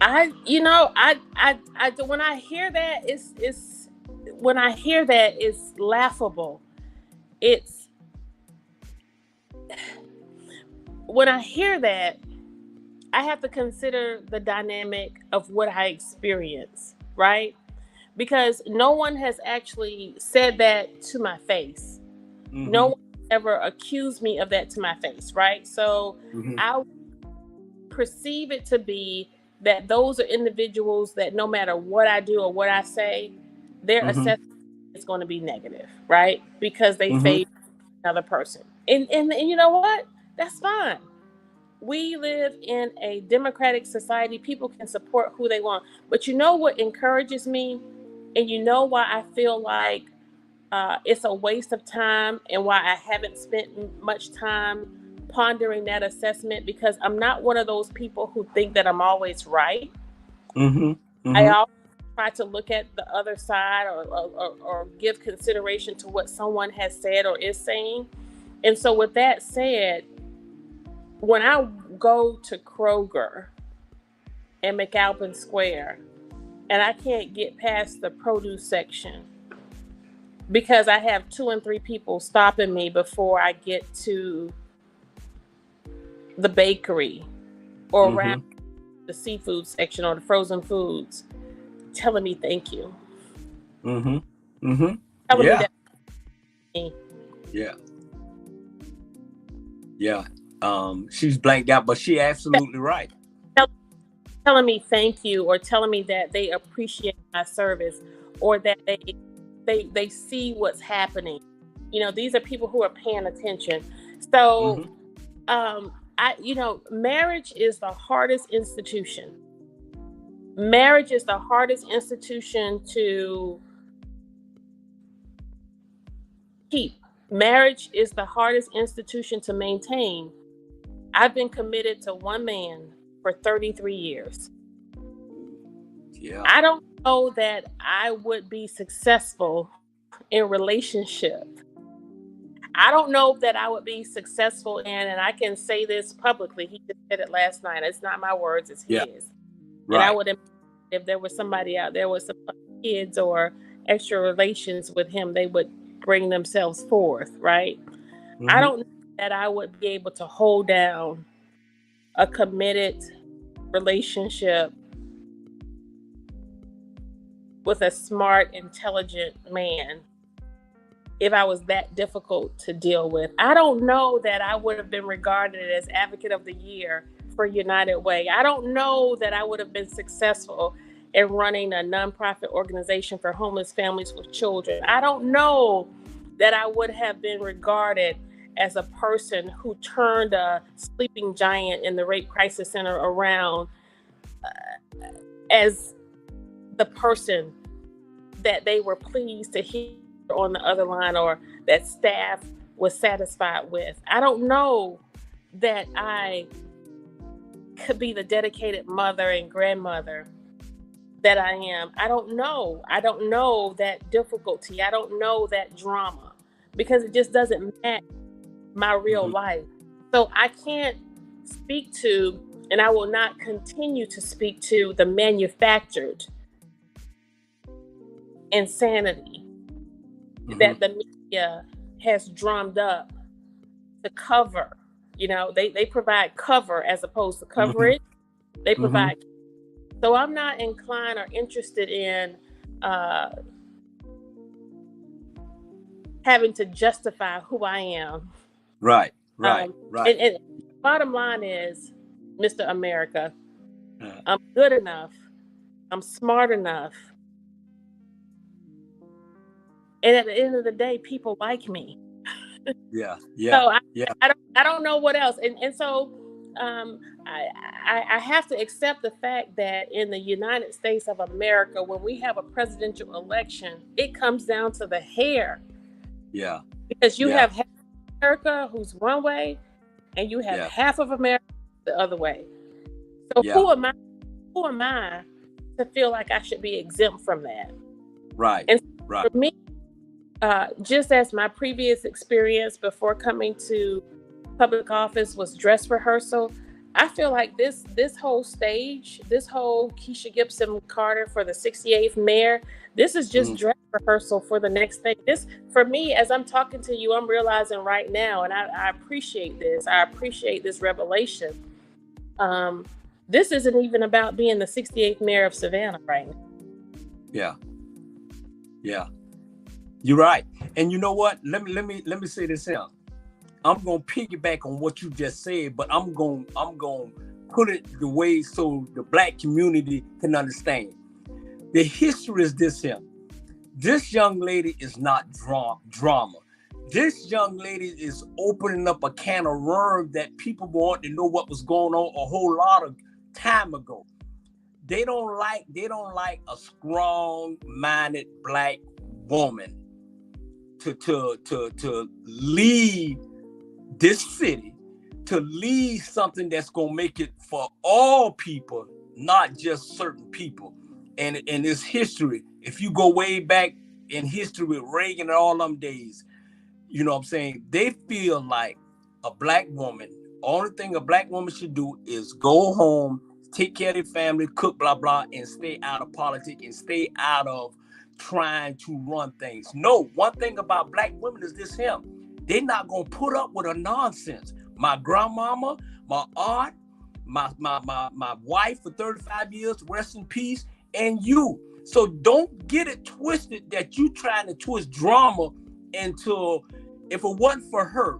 I when I hear that, it's laughable. When I hear that, I have to consider the dynamic of what I experience, right? Because no one has actually said that to my face. No one ever accused me of that to my face, right? So I perceive it to be that those are individuals that no matter what I do or what I say, their assessment is going to be negative, right? Because they favor another person. And you know what? That's fine. We live in a democratic society. People can support who they want. But you know what encourages me? And you know why I feel like it's a waste of time and why I haven't spent much time pondering that assessment? Because I'm not one of those people who think that I'm always right. I always try to look at the other side or give consideration to what someone has said or is saying. And so with that said, when I go to Kroger and McAlpin Square and I can't get past the produce section because I have 2 and 3 people stopping me before I get to the bakery or around the seafood section or the frozen foods, telling me thank you. Telling me that. Yeah. She's blanked out, but she absolutely right. Telling me thank you, or telling me that they appreciate my service, or that they see what's happening. You know, these are people who are paying attention. So, marriage is the hardest institution. Marriage is the hardest institution to keep. Marriage is the hardest institution to maintain. I've been committed to one man for 33 years. Yeah. I don't know that I would be successful in relationship. I don't know that I would be successful in, and I can say this publicly, he just said it last night. It's not my words, it's his. Right. And I would, if there was somebody out there with some kids or extra relations with him, they would bring themselves forth, right? I don't know that I would be able to hold down a committed relationship with a smart, intelligent man if I was that difficult to deal with. I don't know that I would have been regarded as Advocate of the Year for United Way. I don't know that I would have been successful in running a nonprofit organization for homeless families with children. I don't know that I would have been regarded as a person who turned a sleeping giant in the Rape Crisis Center around as the person that they were pleased to hear on the other line, or that staff was satisfied with. I don't know that I could be the dedicated mother and grandmother that I am. I don't know. I don't know that difficulty. I don't know that drama because it just doesn't match my real life. So I can't speak to, and I will not continue to speak to the manufactured insanity that the media has drummed up to cover. They provide cover as opposed to coverage. They provide. So I'm not inclined or interested in having to justify who I am. Right. And bottom line is, Mr. America, I'm good enough. I'm smart enough. And at the end of the day, people like me. Yeah. So I don't know what else. And so I have to accept the fact that in the United States of America, when we have a presidential election, it comes down to the hair. Yeah. Because you have half of America who's one way, and you have half of America the other way. So who am I to feel like I should be exempt from that? Right. And for me, just as my previous experience before coming to public office was dress rehearsal, I feel like this whole stage, this whole Kesha Gison Carter for the 68th mayor, this is just dress rehearsal for the next thing. This, for me, as I'm talking to you, I'm realizing right now, and I appreciate this. I appreciate this revelation. This isn't even about being the 68th mayor of Savannah right now. Yeah. You're right. And you know what? Let me say this here. I'm gonna piggyback on what you just said, but I'm gonna put it the way so the Black community can understand. The history is this here. This young lady is not drama. This young lady is opening up a can of worms that people want to know what was going on a whole lot of time ago. They don't like a strong-minded Black woman to lead this city, to lead something that's gonna make it for all people, not just certain people. And in this history, if you go way back in history with Reagan and all them days, you know what I'm saying, they feel like a Black woman, only thing a Black woman should do is go home, take care of their family, cook, blah, blah, and stay out of politics and stay out of trying to run things. No, one thing about Black women is this here. They're not going to put up with a nonsense. My grandmama, my aunt, my wife for 35 years, rest in peace, and you. So don't get it twisted that you trying to twist drama into, if it wasn't for her,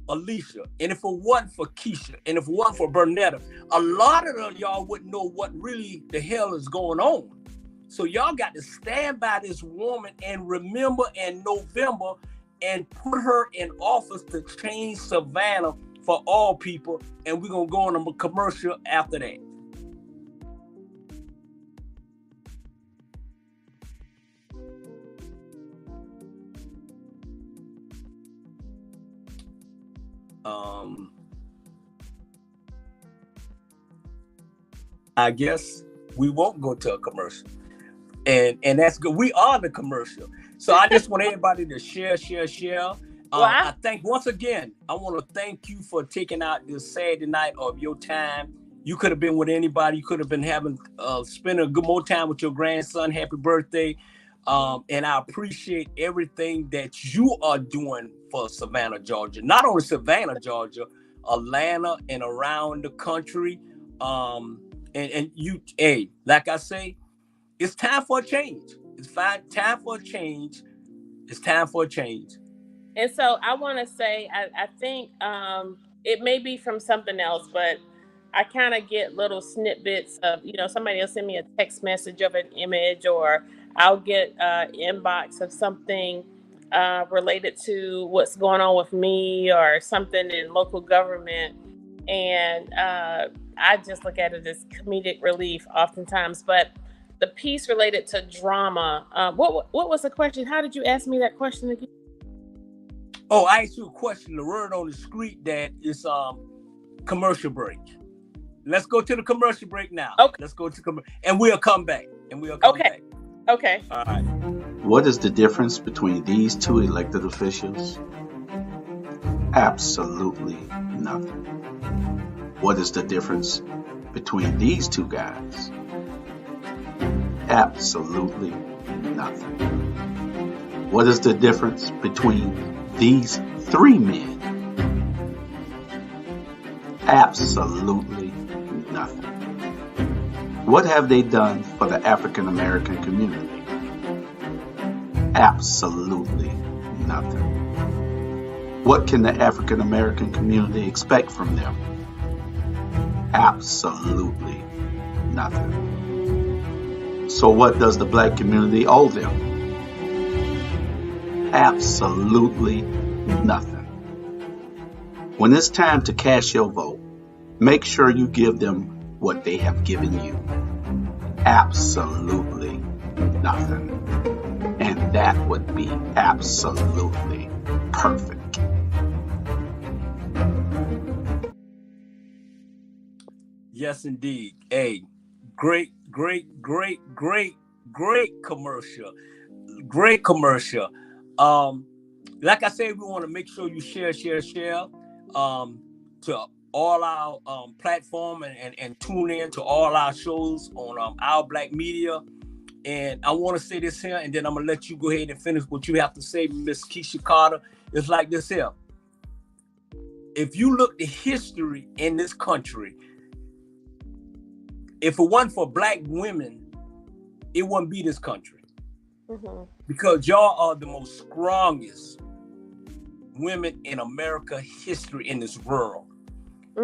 Alicia, and if it wasn't for Kesha, and if it wasn't for Bernetta, a lot of y'all wouldn't know what really the hell is going on. So y'all got to stand by this woman and remember in November and put her in office to change Savannah for all people. And we're going to go on a commercial after that. I guess we won't go to a commercial. And that's good. We are the commercial. So I just want everybody to share. I think once again, I want to thank you for taking out this Saturday night of your time. You could have been with anybody. You could have been spending a good more time with your grandson. Happy birthday. And I appreciate everything that you are doing for Savannah, Georgia. Not only Savannah, Georgia, Atlanta and around the country. And you, hey, like I say, it's time for a change. It's time for a change. It's time for a change. And so I want to say, I think it may be from something else, but I kind of get little snippets of, somebody will send me a text message of an image, or I'll get inbox of something related to what's going on with me or something in local government. And I just look at it as comedic relief oftentimes. But the piece related to drama, what was the question? How did you ask me that question again? Oh, I asked you a question. The word on the street that is commercial break. let's go to the commercial break now. Okay. Let's go to and we'll come back. Okay. Okay. All right. What is the difference between these two elected officials? Absolutely nothing. What is the difference between these two guys? Absolutely nothing. What is the difference between these three men? Absolutely nothing. What have they done for the African American community? Absolutely nothing. What can the African American community expect from them? Absolutely nothing. So what does the Black community owe them? Absolutely nothing. When it's time to cast your vote, make sure you give them what they have given you. Absolutely nothing. And that would be absolutely perfect. Yes, indeed. Hey, great commercial. Great commercial. Like I said, we want to make sure you share to all our platform and tune in to all our shows on Our Black Media. And I want to say this here, and then I'm gonna let you go ahead and finish what you have to say, Miss Kesha Carter. It's like this here. If you look at history in this country, if it wasn't for Black women, it wouldn't be this country. Mm-hmm. Because y'all are the most strongest women in America history in this world.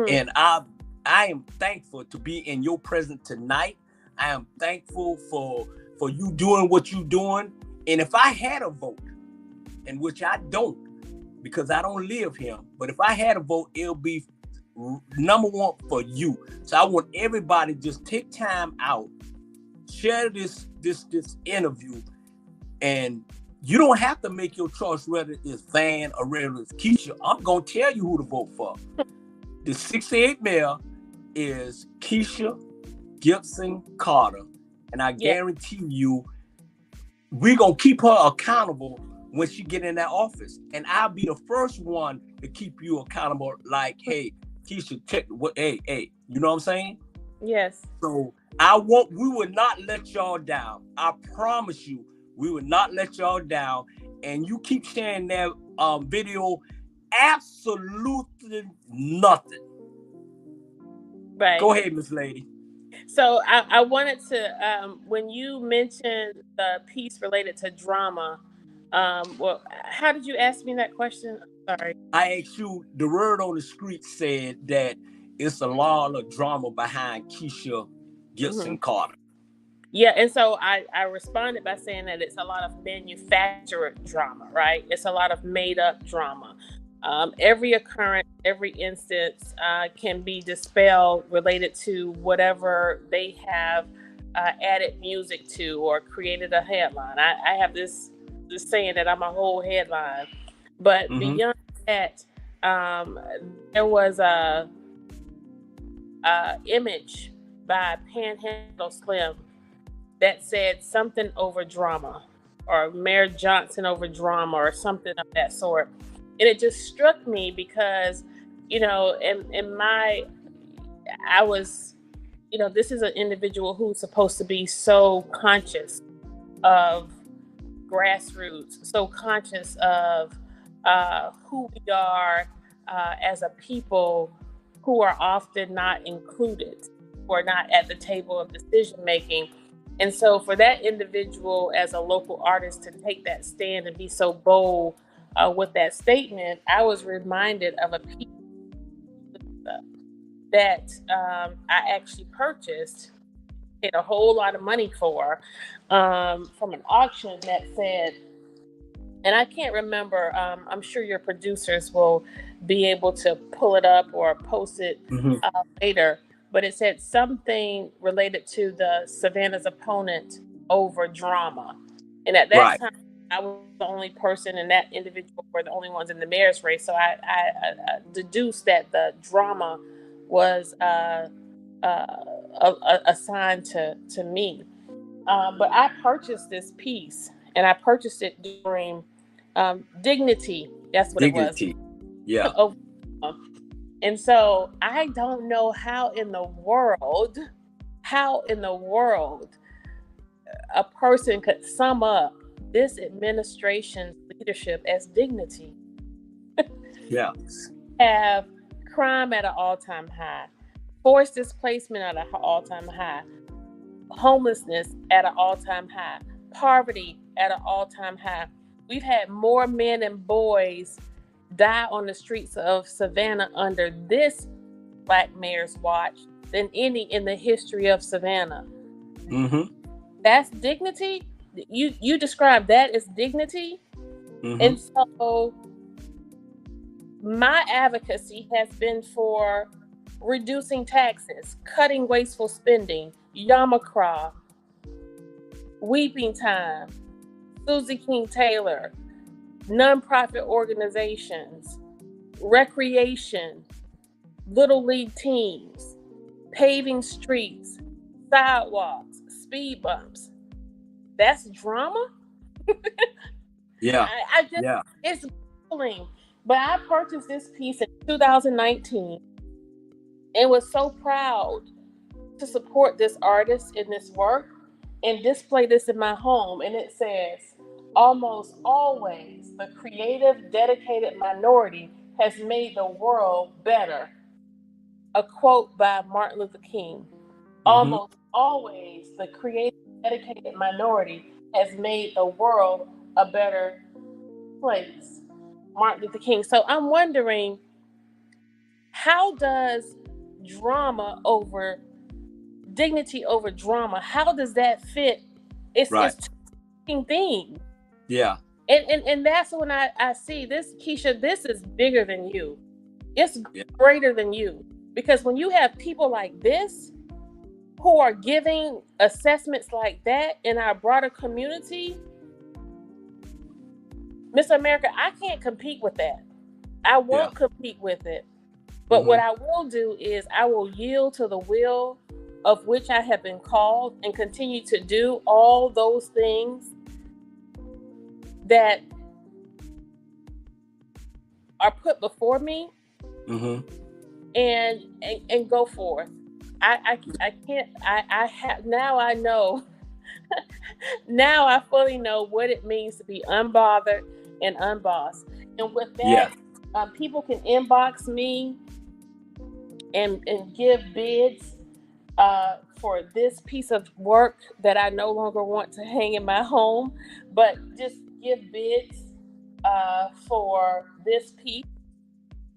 And I am thankful to be in your presence tonight. I am thankful for you doing what you're doing. And if I had a vote, in which I don't, because I don't live here, but if I had a vote, it'll be number one for you. So I want everybody to just take time out, share this interview, and you don't have to make your choice whether it's Van or whether it's Kesha. I'm gonna tell you who to vote for. The 68 mayor is Kesha Gison Carter, and I guarantee you, we're gonna keep her accountable when she get in that office, and I'll be the first one to keep you accountable. Like, hey, Kesha, check what, hey, you know what I'm saying? Yes. So we will not let y'all down. I promise you, we will not let y'all down. And you keep sharing that video. Absolutely nothing. Right. Go ahead, Miss Lady. So I wanted to, when you mentioned the piece related to drama, well, how did you ask me that question? Sorry. I asked you, the word on the street said that it's a lot of drama behind Kesha Gison Carter. Yeah, and so I responded by saying that it's a lot of manufactured drama, right? It's a lot of made up drama. Every occurrence, every instance can be dispelled related to whatever they have added music to or created a headline. I have this saying that I'm a whole headline. But beyond that, there was a image by Panhandle Slim that said something over drama, or Mayor Johnson over drama, or something of that sort. And it just struck me because, I was, this is an individual who's supposed to be so conscious of grassroots, so conscious of who we are as a people who are often not included or not at the table of decision making. And so for that individual as a local artist to take that stand and be so bold with that statement, I was reminded of a piece that I actually purchased, paid a whole lot of money for, from an auction that said, and I can't remember, I'm sure your producers will be able to pull it up or post it later, but it said something related to the Savannah's opponent over drama. And at that time, I was the only person, and that individual were the only ones in the mayor's race. So I deduced that the drama was assigned to me. But I purchased this piece, and I purchased it during Dignity. That's what it was. Dignity. Yeah. Of- And so I don't know how in the world a person could sum up this administration's leadership as dignity. Yeah. Have crime at an all-time high, forced displacement at an all-time high, homelessness at an all-time high, poverty at an all-time high. We've had more men and boys die on the streets of Savannah under this Black mayor's watch than any in the history of Savannah. Mm-hmm. That's dignity. You describe that as dignity. Mm-hmm. And so my advocacy has been for reducing taxes, cutting wasteful spending, Yamakra, Weeping Time, Susie King Taylor, nonprofit organizations, recreation, little league teams, paving streets, sidewalks, speed bumps. That's drama? Yeah. I just, yeah. It's baffling. But I purchased this piece in 2019 and was so proud to support this artist in this work and display this in my home. And it says, almost always the creative, dedicated minority has made the world better. A quote by Martin Luther King. Almost always the creative, dedicated minority has made the world a better place. Martin Luther King. So I'm wondering, how does dignity over drama, how does that fit? It's two things. Yeah. And that's when I see this, Kesha, this is bigger than you. It's greater than you. Because when you have people like this who are giving assessments like that in our broader community, Miss America, I can't compete with that. I won't compete with it. But what I will do is I will yield to the will of which I have been called and continue to do all those things that are put before me and go forth. I can't, I have, now I know, now I fully know what it means to be unbothered and unbossed. And with that, people can inbox me and give bids for this piece of work that I no longer want to hang in my home, but just give bids for this piece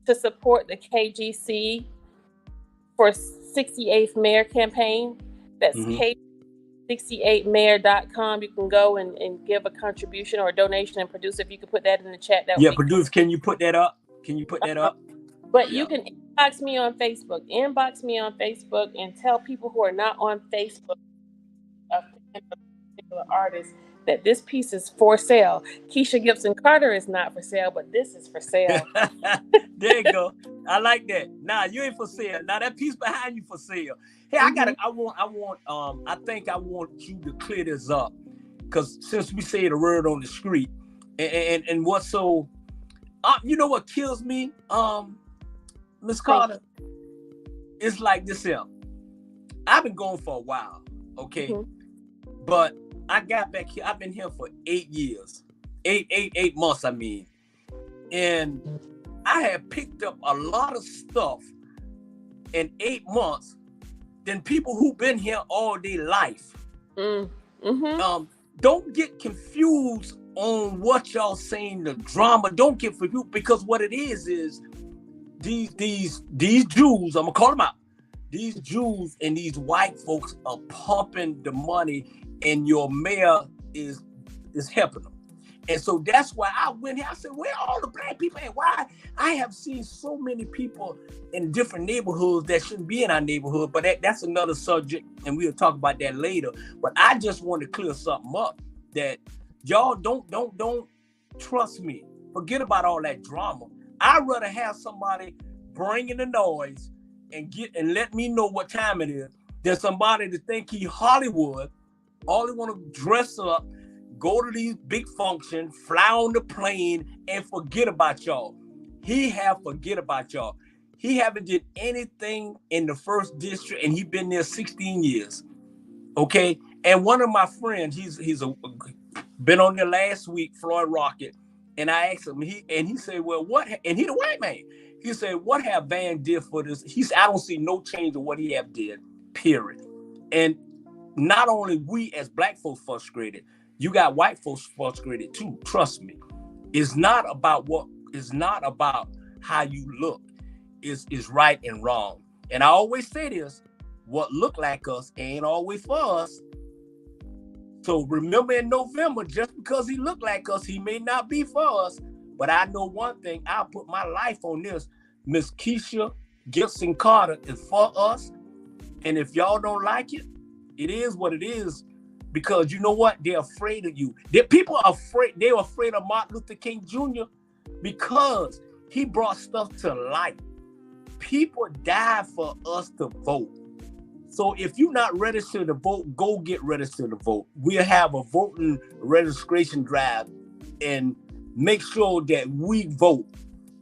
to support the KGC for 68th Mayor campaign. That's K68mayor.com. You can go and give a contribution or a donation, and producer, if you could put that in the chat. Producer, can you put that up? But you can inbox me on Facebook. And tell people who are not on Facebook, a particular artist, that this piece is for sale. Kesha Gibson Carter is not for sale, but this is for sale. There you go. I like that. Nah, you ain't for sale. Now that piece behind you for sale. Hey, I think I want you to clear this up, because since we say the word on the street, and what's so, you know what kills me, Miss Carter? It's like this here. I've been going for a while, okay? But I got back here. I've been here for 8 years. 8 months, I mean. And I have picked up a lot of stuff in 8 months than people who've been here all their life. Don't get confused on what y'all saying, the drama. Don't get confused, because what it is these Jews, I'm gonna call them out. These Jews and these white folks are pumping the money, and your mayor is helping them. And so that's why I went here. I said, where are all the Black people and why? I have seen so many people in different neighborhoods that shouldn't be in our neighborhood, but that's another subject, and we'll talk about that later. But I just want to clear something up, that y'all don't trust me. Forget about all that drama. I'd rather have somebody bringing the noise and let me know what time it is than somebody to think he Hollywood. All they want to dress up, go to these big functions, fly on the plane, and forget about y'all. He have forget about y'all. He haven't did anything in the first district, and he been there 16 years. Okay, and one of my friends, been on there last week, Floyd Rocket, and I asked him, he said, well, what? And he the white man. He said, what have Van did for this? He said, I don't see no change in what he have did. Period. And not only we as black folks frustrated, you got white folks frustrated too. Trust me. It's not about how you look. Is right and wrong. And I always say this: what look like us ain't always for us. So remember, in November, just because he look like us, he may not be for us. But I know one thing: I'll put my life on this. Miss Kesha Gison Carter is for us. And if y'all don't like it, it is what it is. Because you know what? They're afraid of you. People are afraid. They were afraid of Martin Luther King Jr. because he brought stuff to light. People died for us to vote. So if you're not registered to vote, go get registered to vote. We'll have a voting registration drive and make sure that we vote.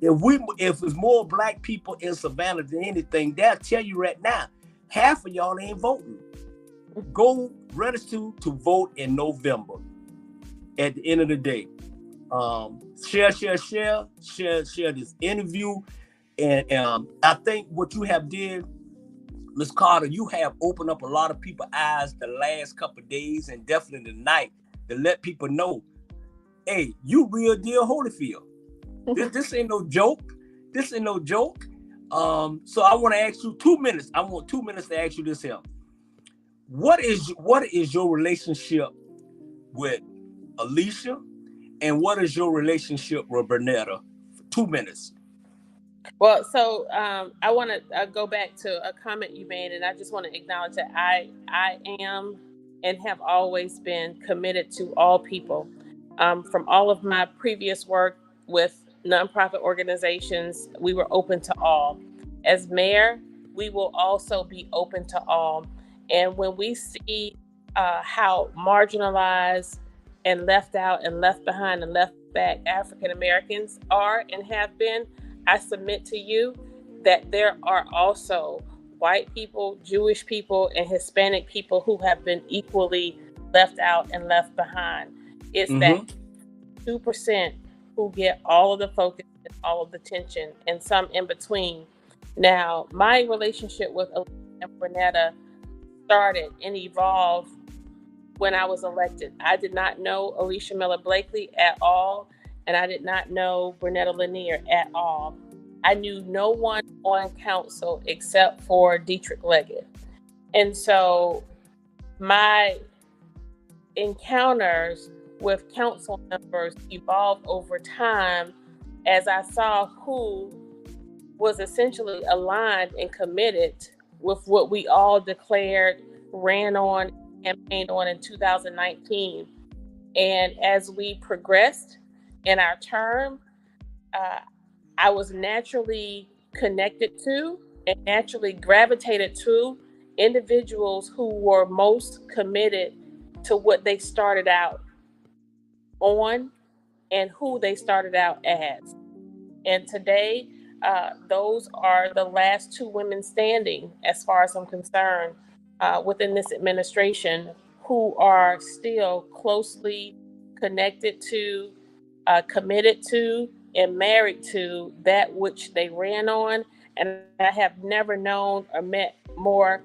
If it's more black people in Savannah than anything, they'll tell you right now, half of y'all ain't voting. Go register to vote in November. At the end of the day, share this interview. And I think what you have did, Ms. Carter, you have opened up a lot of people's eyes the last couple of days and definitely tonight to let people know, hey, you real deal Holyfield. This ain't no joke. This ain't no joke. So I want to ask you 2 minutes. I want 2 minutes to ask you this here. What is your relationship with Alicia, and what is your relationship with Bernetta? 2 minutes. Well, so I want to go back to a comment you made, and I just want to acknowledge that I am and have always been committed to all people. From all of my previous work with nonprofit organizations, we were open to all. As mayor, we will also be open to all. And when we see how marginalized and left out and left behind and left back African Americans are and have been, I submit to you that there are also white people, Jewish people, and Hispanic people who have been equally left out and left behind. It's that 2% who get all of the focus and all of the attention, and some in between. Now, my relationship with Alicia and Bernetta started and evolved when I was elected. I did not know Alicia Miller Blakely at all, and I did not know Bernetta Lanier at all. I knew no one on council except for Dietrich Leggett. And so my encounters with council members evolved over time as I saw who was essentially aligned and committed with what we all declared, ran on, campaigned on in 2019. And as we progressed in our term, I was naturally connected to and naturally gravitated to individuals who were most committed to what they started out on and who they started out as. And today, those are the last two women standing, as far as I'm concerned, within this administration, who are still closely connected to, committed to, and married to that which they ran on. And I have never known or met more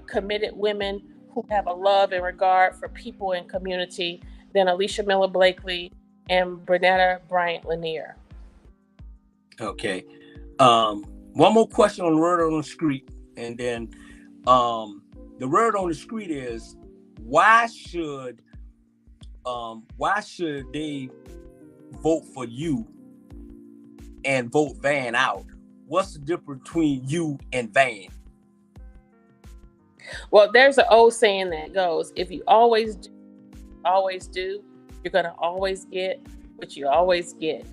committed women who have a love and regard for people and community than Alicia Miller Blakely and Bernetta Bryant Lanier. Okay. One more question on the word on the street, and then the word on the street is why should they vote for you and vote Van out? What's the difference between you and Van? Well, there's an old saying that goes, if you always do, you're going to always get what you always get.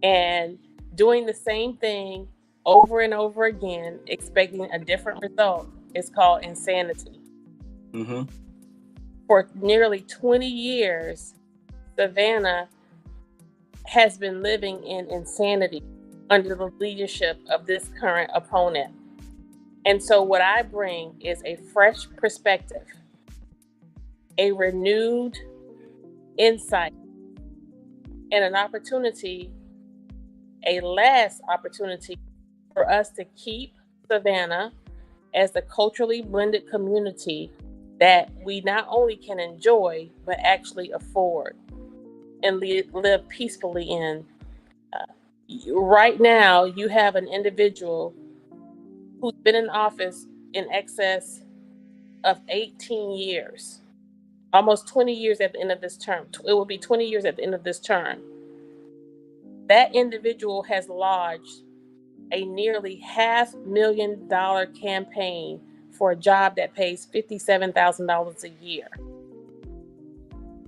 And doing the same thing over and over again, expecting a different result, is called insanity. Mm-hmm. For nearly 20 years, Savannah has been living in insanity under the leadership of this current opponent. And so what I bring is a fresh perspective, a renewed insight, and an opportunity, a last opportunity for us to keep Savannah as the culturally blended community that we not only can enjoy, but actually afford and live peacefully in. Right now, you have an individual who's been in office in excess of 18 years, almost 20 years at the end of this term. It will be 20 years at the end of this term. That individual has lodged a nearly $500,000 campaign for a job that pays $57,000 a year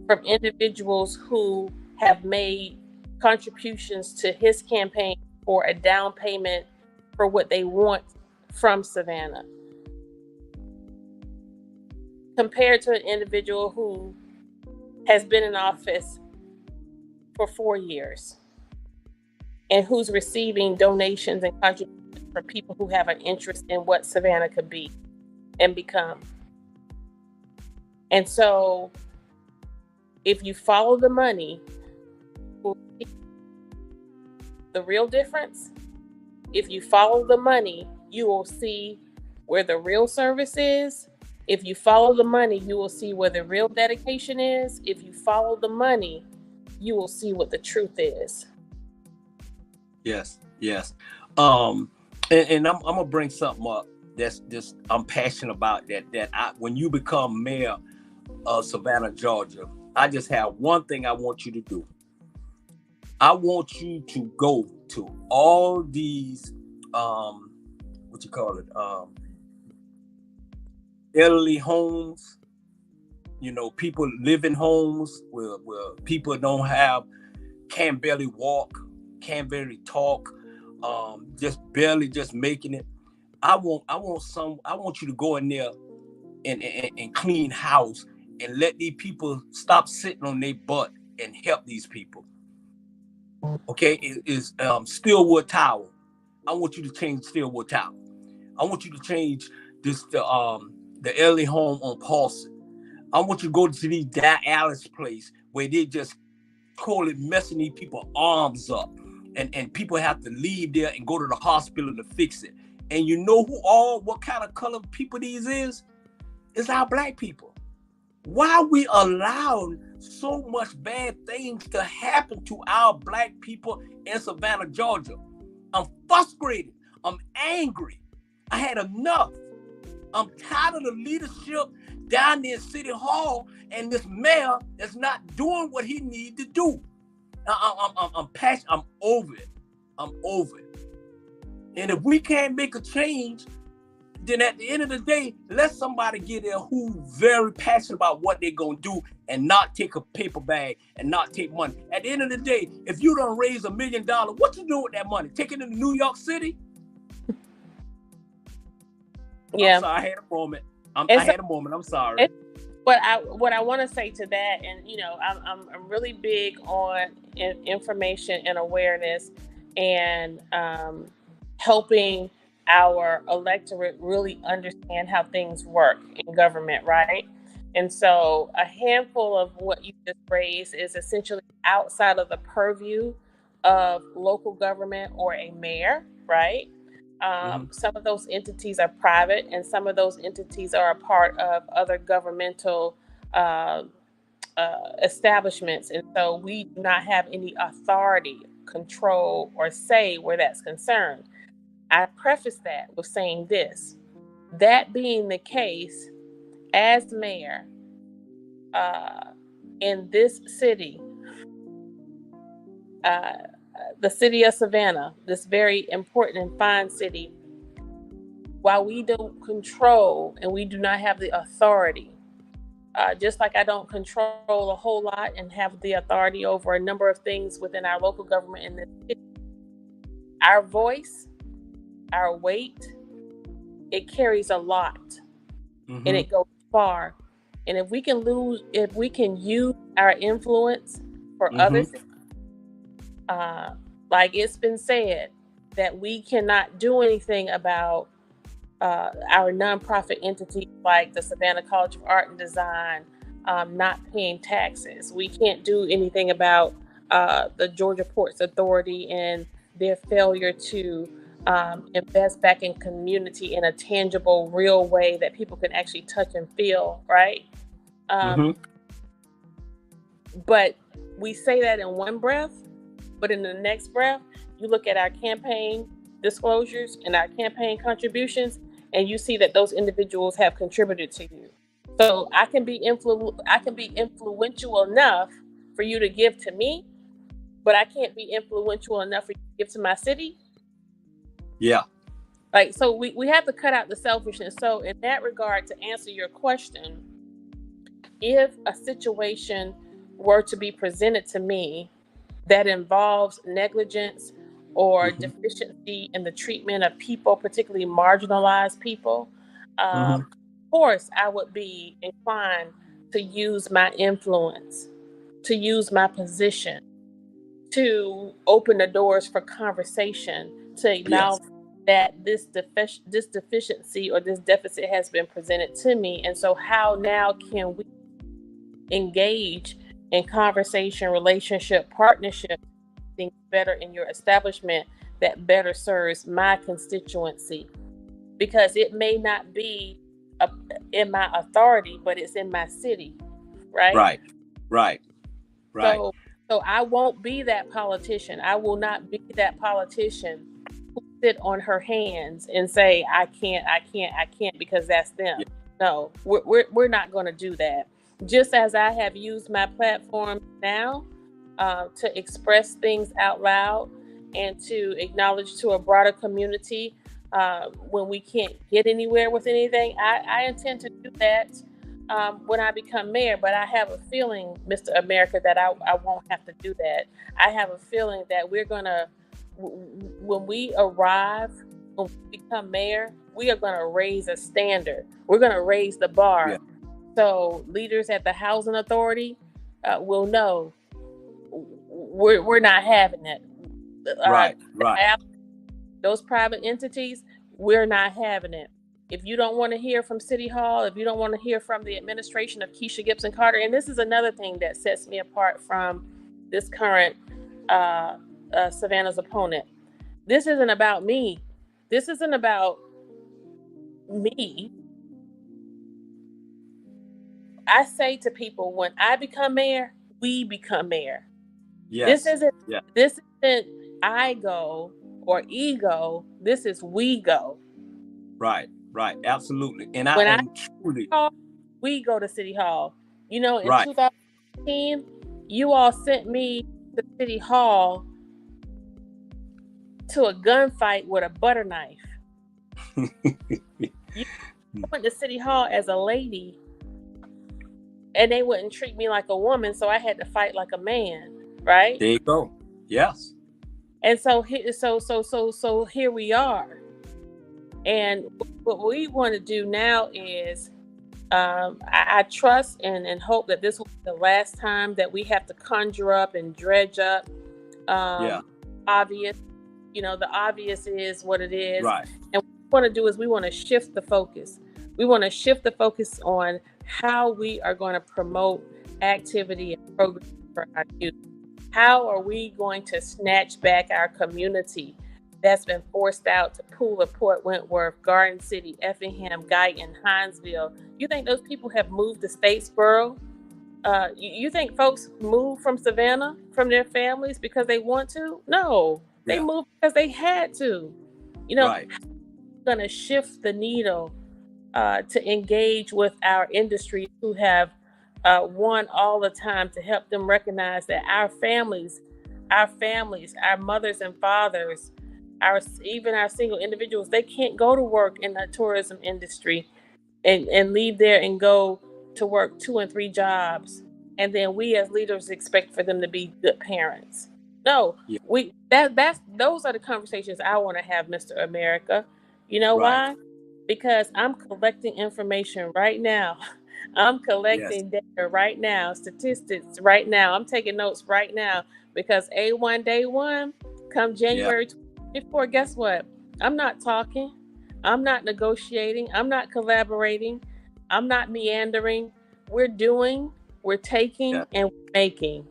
from individuals who have made contributions to his campaign for a down payment for what they want from Savannah, compared to an individual who has been in office for 4 years and who's receiving donations and contributions from people who have an interest in what Savannah could be and become. And so if you follow the money, you'll see the real difference. If you follow the money, you will see where the real service is. If you follow the money, you will see where the real dedication is. If you follow the money, you will see what the truth is. Yes, yes. And I'm gonna bring something up that's just I'm passionate about when you become mayor of Savannah, Georgia, I just have one thing I want you to do. I want you to go to all these elderly homes, people live in homes where people can't barely walk, can't barely talk, just barely just making it. I want you to go in there and clean house and let these people stop sitting on their butt and help these people. Okay, it's Stillwood Tower. I want you to change Stillwood Tower. I want you to change the elderly home on Paulson. I want you to go to these Alice place where they just call it messing these people's arms up, and people have to leave there and go to the hospital to fix it. And you know what kind of color people these is? It's our black people. Why we allowed so much bad things to happen to our black people in Savannah, Georgia? I'm frustrated. I'm angry. I had enough. I'm tired of the leadership down there in City Hall and this mayor that's not doing what he needs to do. I'm passionate. I'm over it. I'm over it. And if we can't make a change, then at the end of the day, let somebody get there who's very passionate about what they're going to do and not take a paper bag and not take money. At the end of the day, if you don't raise $1 million, what you do with that money? Take it to New York City? Yeah. I'm sorry, I had a moment. I'm sorry. What I want to say to that, and I'm really big on information and awareness and helping our electorate really understand how things work in government, right? And so a handful of what you just raised is essentially outside of the purview of local government or a mayor, right? Some of those entities are private, and some of those entities are a part of other governmental establishments. And so we do not have any authority, control, or say where that's concerned. I preface that with saying this. That being the case, as mayor in this city, the city of Savannah, this very important and fine city, while we don't control and we do not have the authority, just like I don't control a whole lot and have the authority over a number of things within our local government in this city, our voice our weight, it carries a lot, Mhm. and it goes far. And if we can use our influence for Mhm. others, like it's been said, that we cannot do anything about our nonprofit entities like the Savannah College of Art and Design not paying taxes. We can't do anything about the Georgia Ports Authority and their failure to invest back in community in a tangible, real way that people can actually touch and feel, right? Um, Mhm. but we say that in one breath, but in the next breath, you look at our campaign disclosures and our campaign contributions, and you see that those individuals have contributed to you. So I can be influential enough for you to give to me, but I can't be influential enough for you to give to my city. Yeah. Like, so we have to cut out the selfishness. So in that regard, to answer your question, if a situation were to be presented to me that involves negligence or Mhm. deficiency in the treatment of people, particularly marginalized people, Mhm. of course, I would be inclined to use my influence, to use my position, to open the doors for conversation, to Yes. acknowledge that this deficiency or this deficit has been presented to me. And so, how now can we engage in conversation, relationship, partnership, things better in your establishment that better serves my constituency? Because it may not be a, in my authority, but it's in my city, right? Right. Right. Right. So, so I won't be that politician. I will not be that politician who sit on her hands and say, "I can't, I can't, I can't," because that's them. Yeah. No, we're not going to do that. Just as I have used my platform now to express things out loud and to acknowledge to a broader community when we can't get anywhere with anything, I intend to do that when I become mayor. But I have a feeling, Mr. America, that I won't have to do that. I have a feeling that we're going to, when we arrive, when we become mayor, we are going to raise a standard. We're going to raise the Yeah. bar. So leaders at the housing authority will know we're not having it. Right. Right. Those private entities, we're not having it. If you don't want to hear from City Hall, if you don't want to hear from the administration of Kesha Gison Carter, and this is another thing that sets me apart from this current Savannah's opponent. This isn't about me. This isn't about me. I say to people, when I become mayor, we become mayor. This Yes. isn't Yeah. this isn't I go or ego. This is we go. Right. Right. Absolutely. And When I truly call, we go to City Hall. You know, in right. 2018, you all sent me to City Hall to a gunfight with a butter knife. You went to City Hall as a lady, and they wouldn't treat me like a woman, so I had to fight like a man, right? There you go. Yes. And so here we are. And what we want to do now is, I trust and hope that this will be the last time that we have to conjure up and dredge up Yeah. obvious. You know, the obvious is what it is. Right. And what we want to do is we want to shift the focus. We want to shift the focus on how we are going to promote activity and programs for our youth. How are we going to snatch back our community that's been forced out to Pooler, Port Wentworth, Garden City, Effingham, Guyton, Hinesville? You think those people have moved to Statesboro? You think folks move from Savannah from their families because they want to? No, they Yeah. moved because they had to. You know, Right. going to shift the needle to engage with our industry who have won all the time, to help them recognize that our mothers and fathers, even our single individuals, they can't go to work in the tourism industry and leave there and go to work 2 and 3 jobs. And then we as leaders expect for them to be good parents. No, Yeah. that's those are the conversations I want to have, Mr. America. You know Right. why? Because I'm collecting information right now. I'm Yes. collecting data right now, statistics right now. I'm taking notes right now because A1 day one, come Yeah. January 24, guess what? I'm not talking. I'm not negotiating. I'm not collaborating. I'm not meandering. We're doing, we're Yeah. taking, and we're making.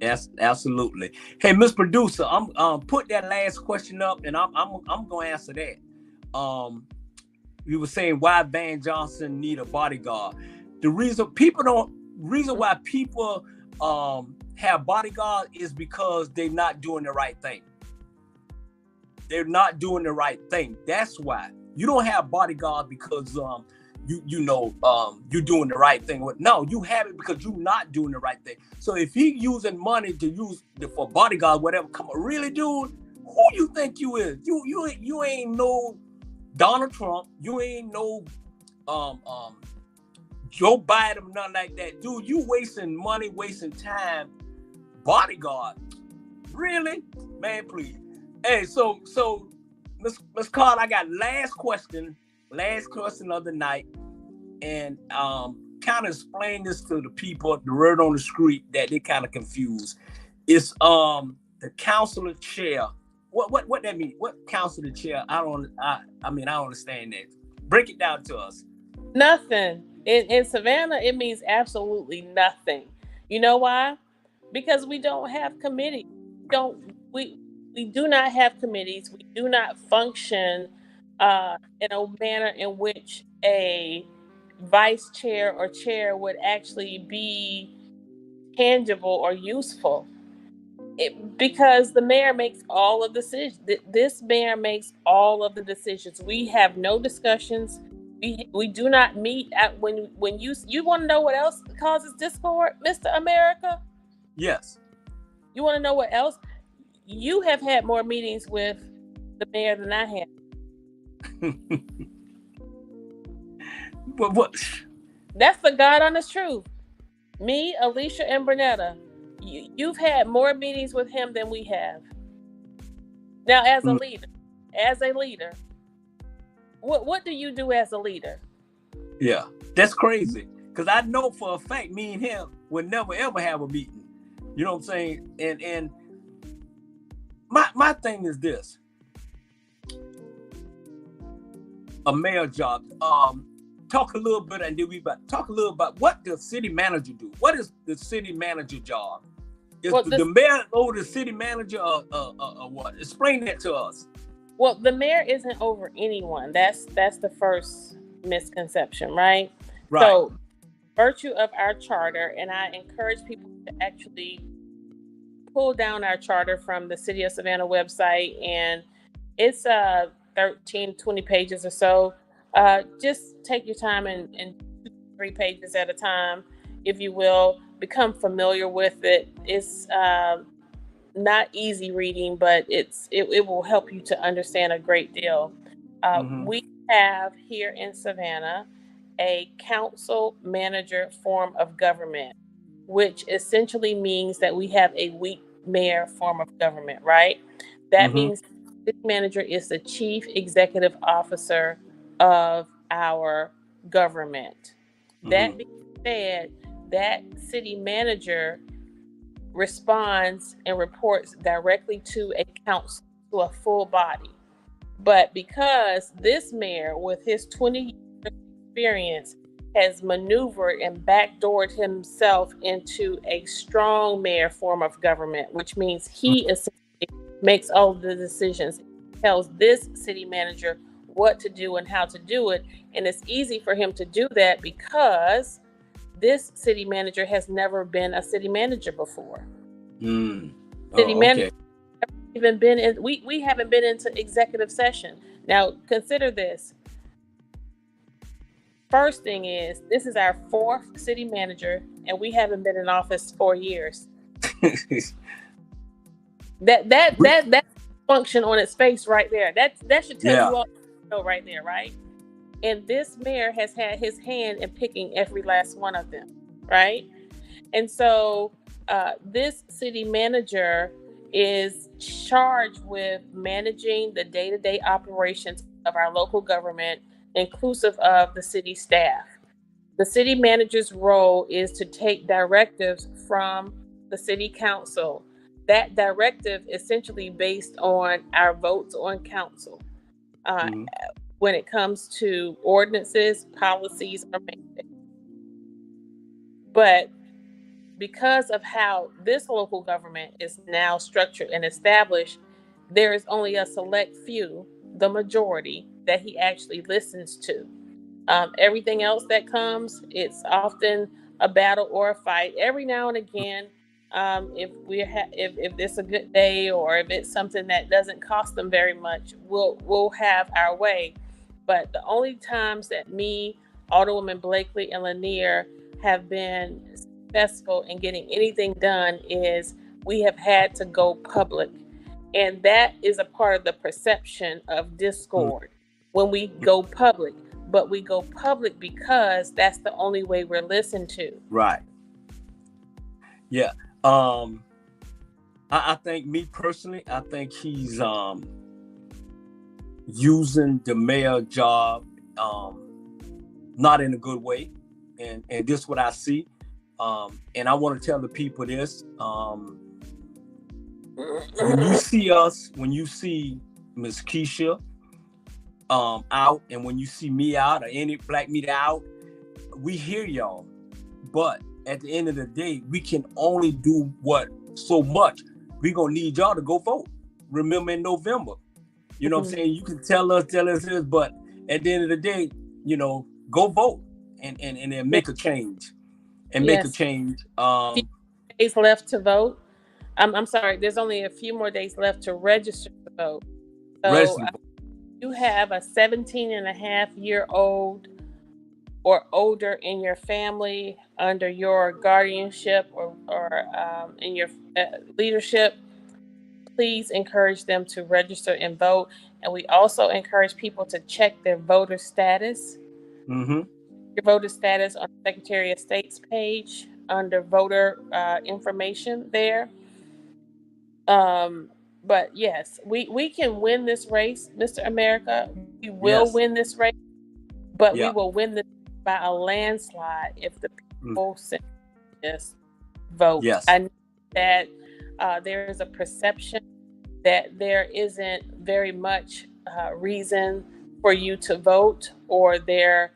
Yes, absolutely. Hey, Miss Producer, I'm put that last question up, and I'm gonna answer that. You were saying why Van Johnson need a bodyguard. The reason why people have bodyguards is because they're not doing the right thing. They're not doing the right thing. That's why you don't have bodyguards because you're doing the right thing. No, you have it because you're not doing the right thing. So if he using money to use for bodyguard, whatever, come on, really, dude, who you think you is? You ain't no Donald Trump. You ain't no um um Joe Biden, nothing like that, dude. You wasting money, wasting time. Bodyguard, really, man, please. Hey, so Miss Carl, I got last question of the night, and kind of explain this to the people, the word on the street that they kind of confused. It's the counselor chair. What that mean? What counselor chair? I mean I don't understand that. Break it down to us. Nothing. In Savannah, it means absolutely nothing. You know why? Because we don't have committees. We we do not have committees. We do not function in a manner in which a vice chair or chair would actually be tangible or useful. Because the mayor makes all of the decisions. This mayor makes all of the decisions. We have no discussions. We do not meet at when you want to know what else causes discord, Mr. America. Yes. You want to know what else? You have had more meetings with the mayor than I have. What? That's the God honest truth. Me, Alicia, and Bernetta. You've had more meetings with him than we have. Now, as a leader, what do you do as a leader? Yeah, that's crazy. Cause I know for a fact, me and him would never ever have a meeting. You know what I'm saying? And my thing is this: a mayor job. Talk a little bit, and then talk a little about what the city manager do. What is the city manager job? Is the mayor over the city manager, or what? Explain that to us. Well, the mayor isn't over anyone. That's the first misconception, right? Right. So, virtue of our charter, and I encourage people to actually pull down our charter from the City of Savannah website, and it's 13, 20 pages or so. Just take your time and 3 pages at a time, if you will. Become familiar with it. It's not easy reading, but it will help you to understand a great deal. We have here in Savannah a council manager form of government, which essentially means that we have a weak mayor form of government, right? That means the city manager is the chief executive officer of our government. That being said, that city manager responds and reports directly to a council, to a full body. But because this mayor, with his 20 years of experience, has maneuvered and backdoored himself into a strong mayor form of government, which means he essentially makes all of the decisions, tells this city manager what to do and how to do it. And it's easy for him to do that because this city manager has never been a city manager before. City manager even been in, we haven't been into executive session. Now consider this. First thing is, this is our 4th city manager and we haven't been in office 4 years. that function on its face right there. That should tell you all you know right there, right? And this mayor has had his hand in picking every last one of them, right? And so this city manager is charged with managing the day-to-day operations of our local government, inclusive of the city staff. The city manager's role is to take directives from the city council. That directive essentially based on our votes on council Mhm. when it comes to ordinances, policies, or mandates. But because of how this local government is now structured and established, there is only a select few, the majority, that he actually listens to. Everything else that comes, it's often a battle or a fight. Every now and again, if it's a good day or if it's something that doesn't cost them very much, we'll have our way. But the only times that me, Alderwoman Blakely, and Lanier have been successful in getting anything done is we have had to go public, and that is a part of the perception of Mhm. discord when we go public, but we go public because that's the only way we're listened to. Right. Yeah. I think me personally, I think he's using the mayor job not in a good way, and this is what I see. And I want to tell the people this: when you see us, when you see Miss Kesha out, and when you see me out or any black media out, we hear y'all. But at the end of the day, we can only do what so much. We gonna need y'all to go vote. Remember in November. You know what I'm saying? You can tell us this, but at the end of the day, go vote and then make a change. And make a Yes. change. Few days left to vote. I'm sorry, there's only a few more days left to register to vote. So you have a 17-and-a-half-year-old or older in your family under your guardianship or in your leadership, please encourage them to register and vote. And we also encourage people to check their voter status. Mm-hmm. Your voter status on the Secretary of State's page under voter information there. But yes, we can win this race, Mr. America. We will Yes. win this race, but we Yeah. will win this by a landslide if the Mm. people just vote. Yes. I know that there is a perception that there isn't very much reason for you to vote, or there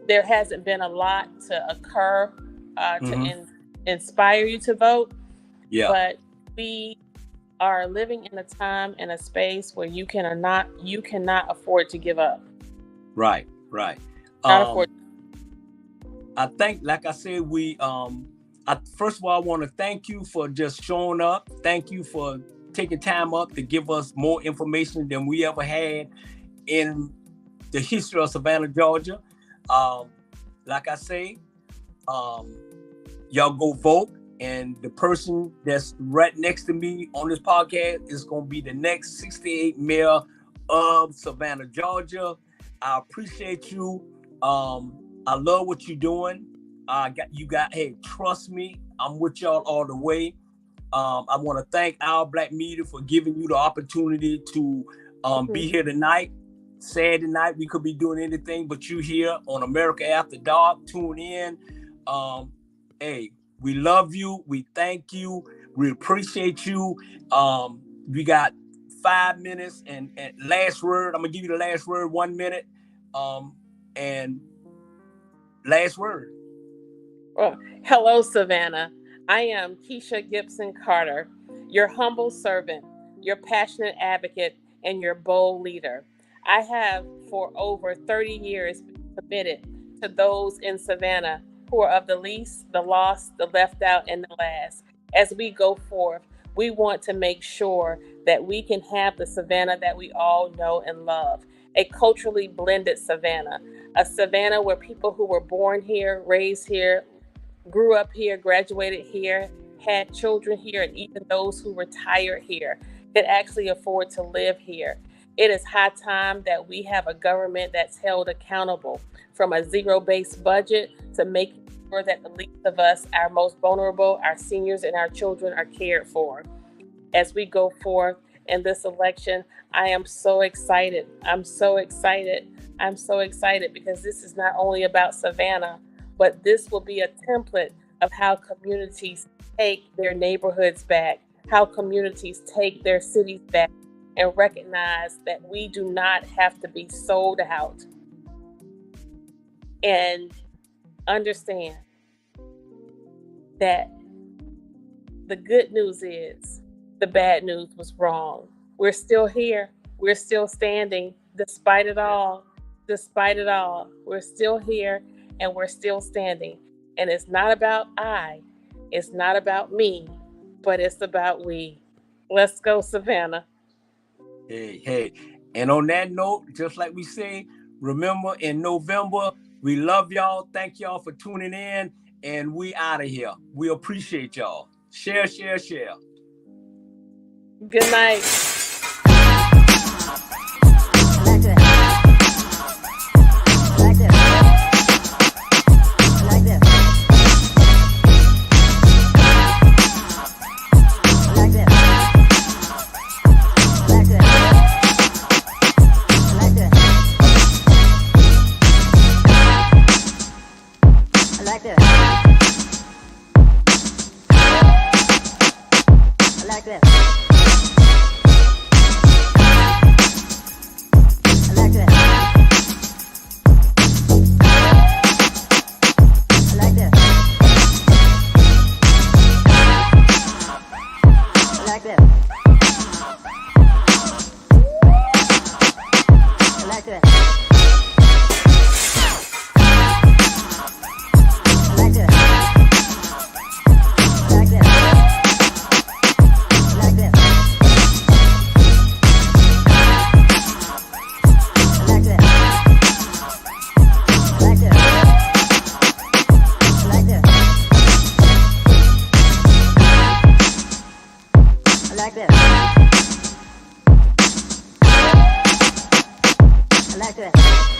hasn't been a lot to occur to inspire you to vote. Yeah. But we are living in a time and a space where you cannot afford to give up. Right. Right. Not afford. I think, like I said, first of all, I want to thank you for just showing up. Thank you for taking time up to give us more information than we ever had in the history of Savannah, Georgia. Like I say, y'all go vote, and the person that's right next to me on this podcast is going to be the next 68 mayor of Savannah, Georgia. I appreciate you. I love what you're doing. Hey, trust me, I'm with y'all all the way. I want to thank our Black media for giving you the opportunity to be here tonight. Saturday night, we could be doing anything, but you here on America After Dark. Tune in. Hey, we love you. We thank you. We appreciate you. We got 5 minutes and last word. I'm gonna give you the last word. 1 minute. And last word. Well, hello, Savannah. I am Kesha Gison Carter, your humble servant, your passionate advocate, and your bold leader. I have for over 30 years been committed to those in Savannah who are of the least, the lost, the left out, and the last. As we go forth, we want to make sure that we can have the Savannah that we all know and love, a culturally blended Savannah, a Savannah where people who were born here, raised here, grew up here, graduated here, had children here, and even those who retired here could actually afford to live here. It is high time that we have a government that's held accountable, from a zero-based budget to making sure that the least of us, our most vulnerable, our seniors, and our children are cared for. As we go forth in this election, I am so excited. I'm so excited. I'm so excited because this is not only about Savannah, but this will be a template of how communities take their neighborhoods back, how communities take their cities back, and recognize that we do not have to be sold out. And understand that the good news is the bad news was wrong. We're still here. We're still standing despite it all. Despite it all, we're still here and we're still standing. And it's not about I, it's not about me, but it's about we. Let's go, Savannah. Hey. And on that note, just like we say, remember in November, we love y'all. Thank y'all for tuning in. And we out of here. We appreciate y'all. Share. Good night. I like that.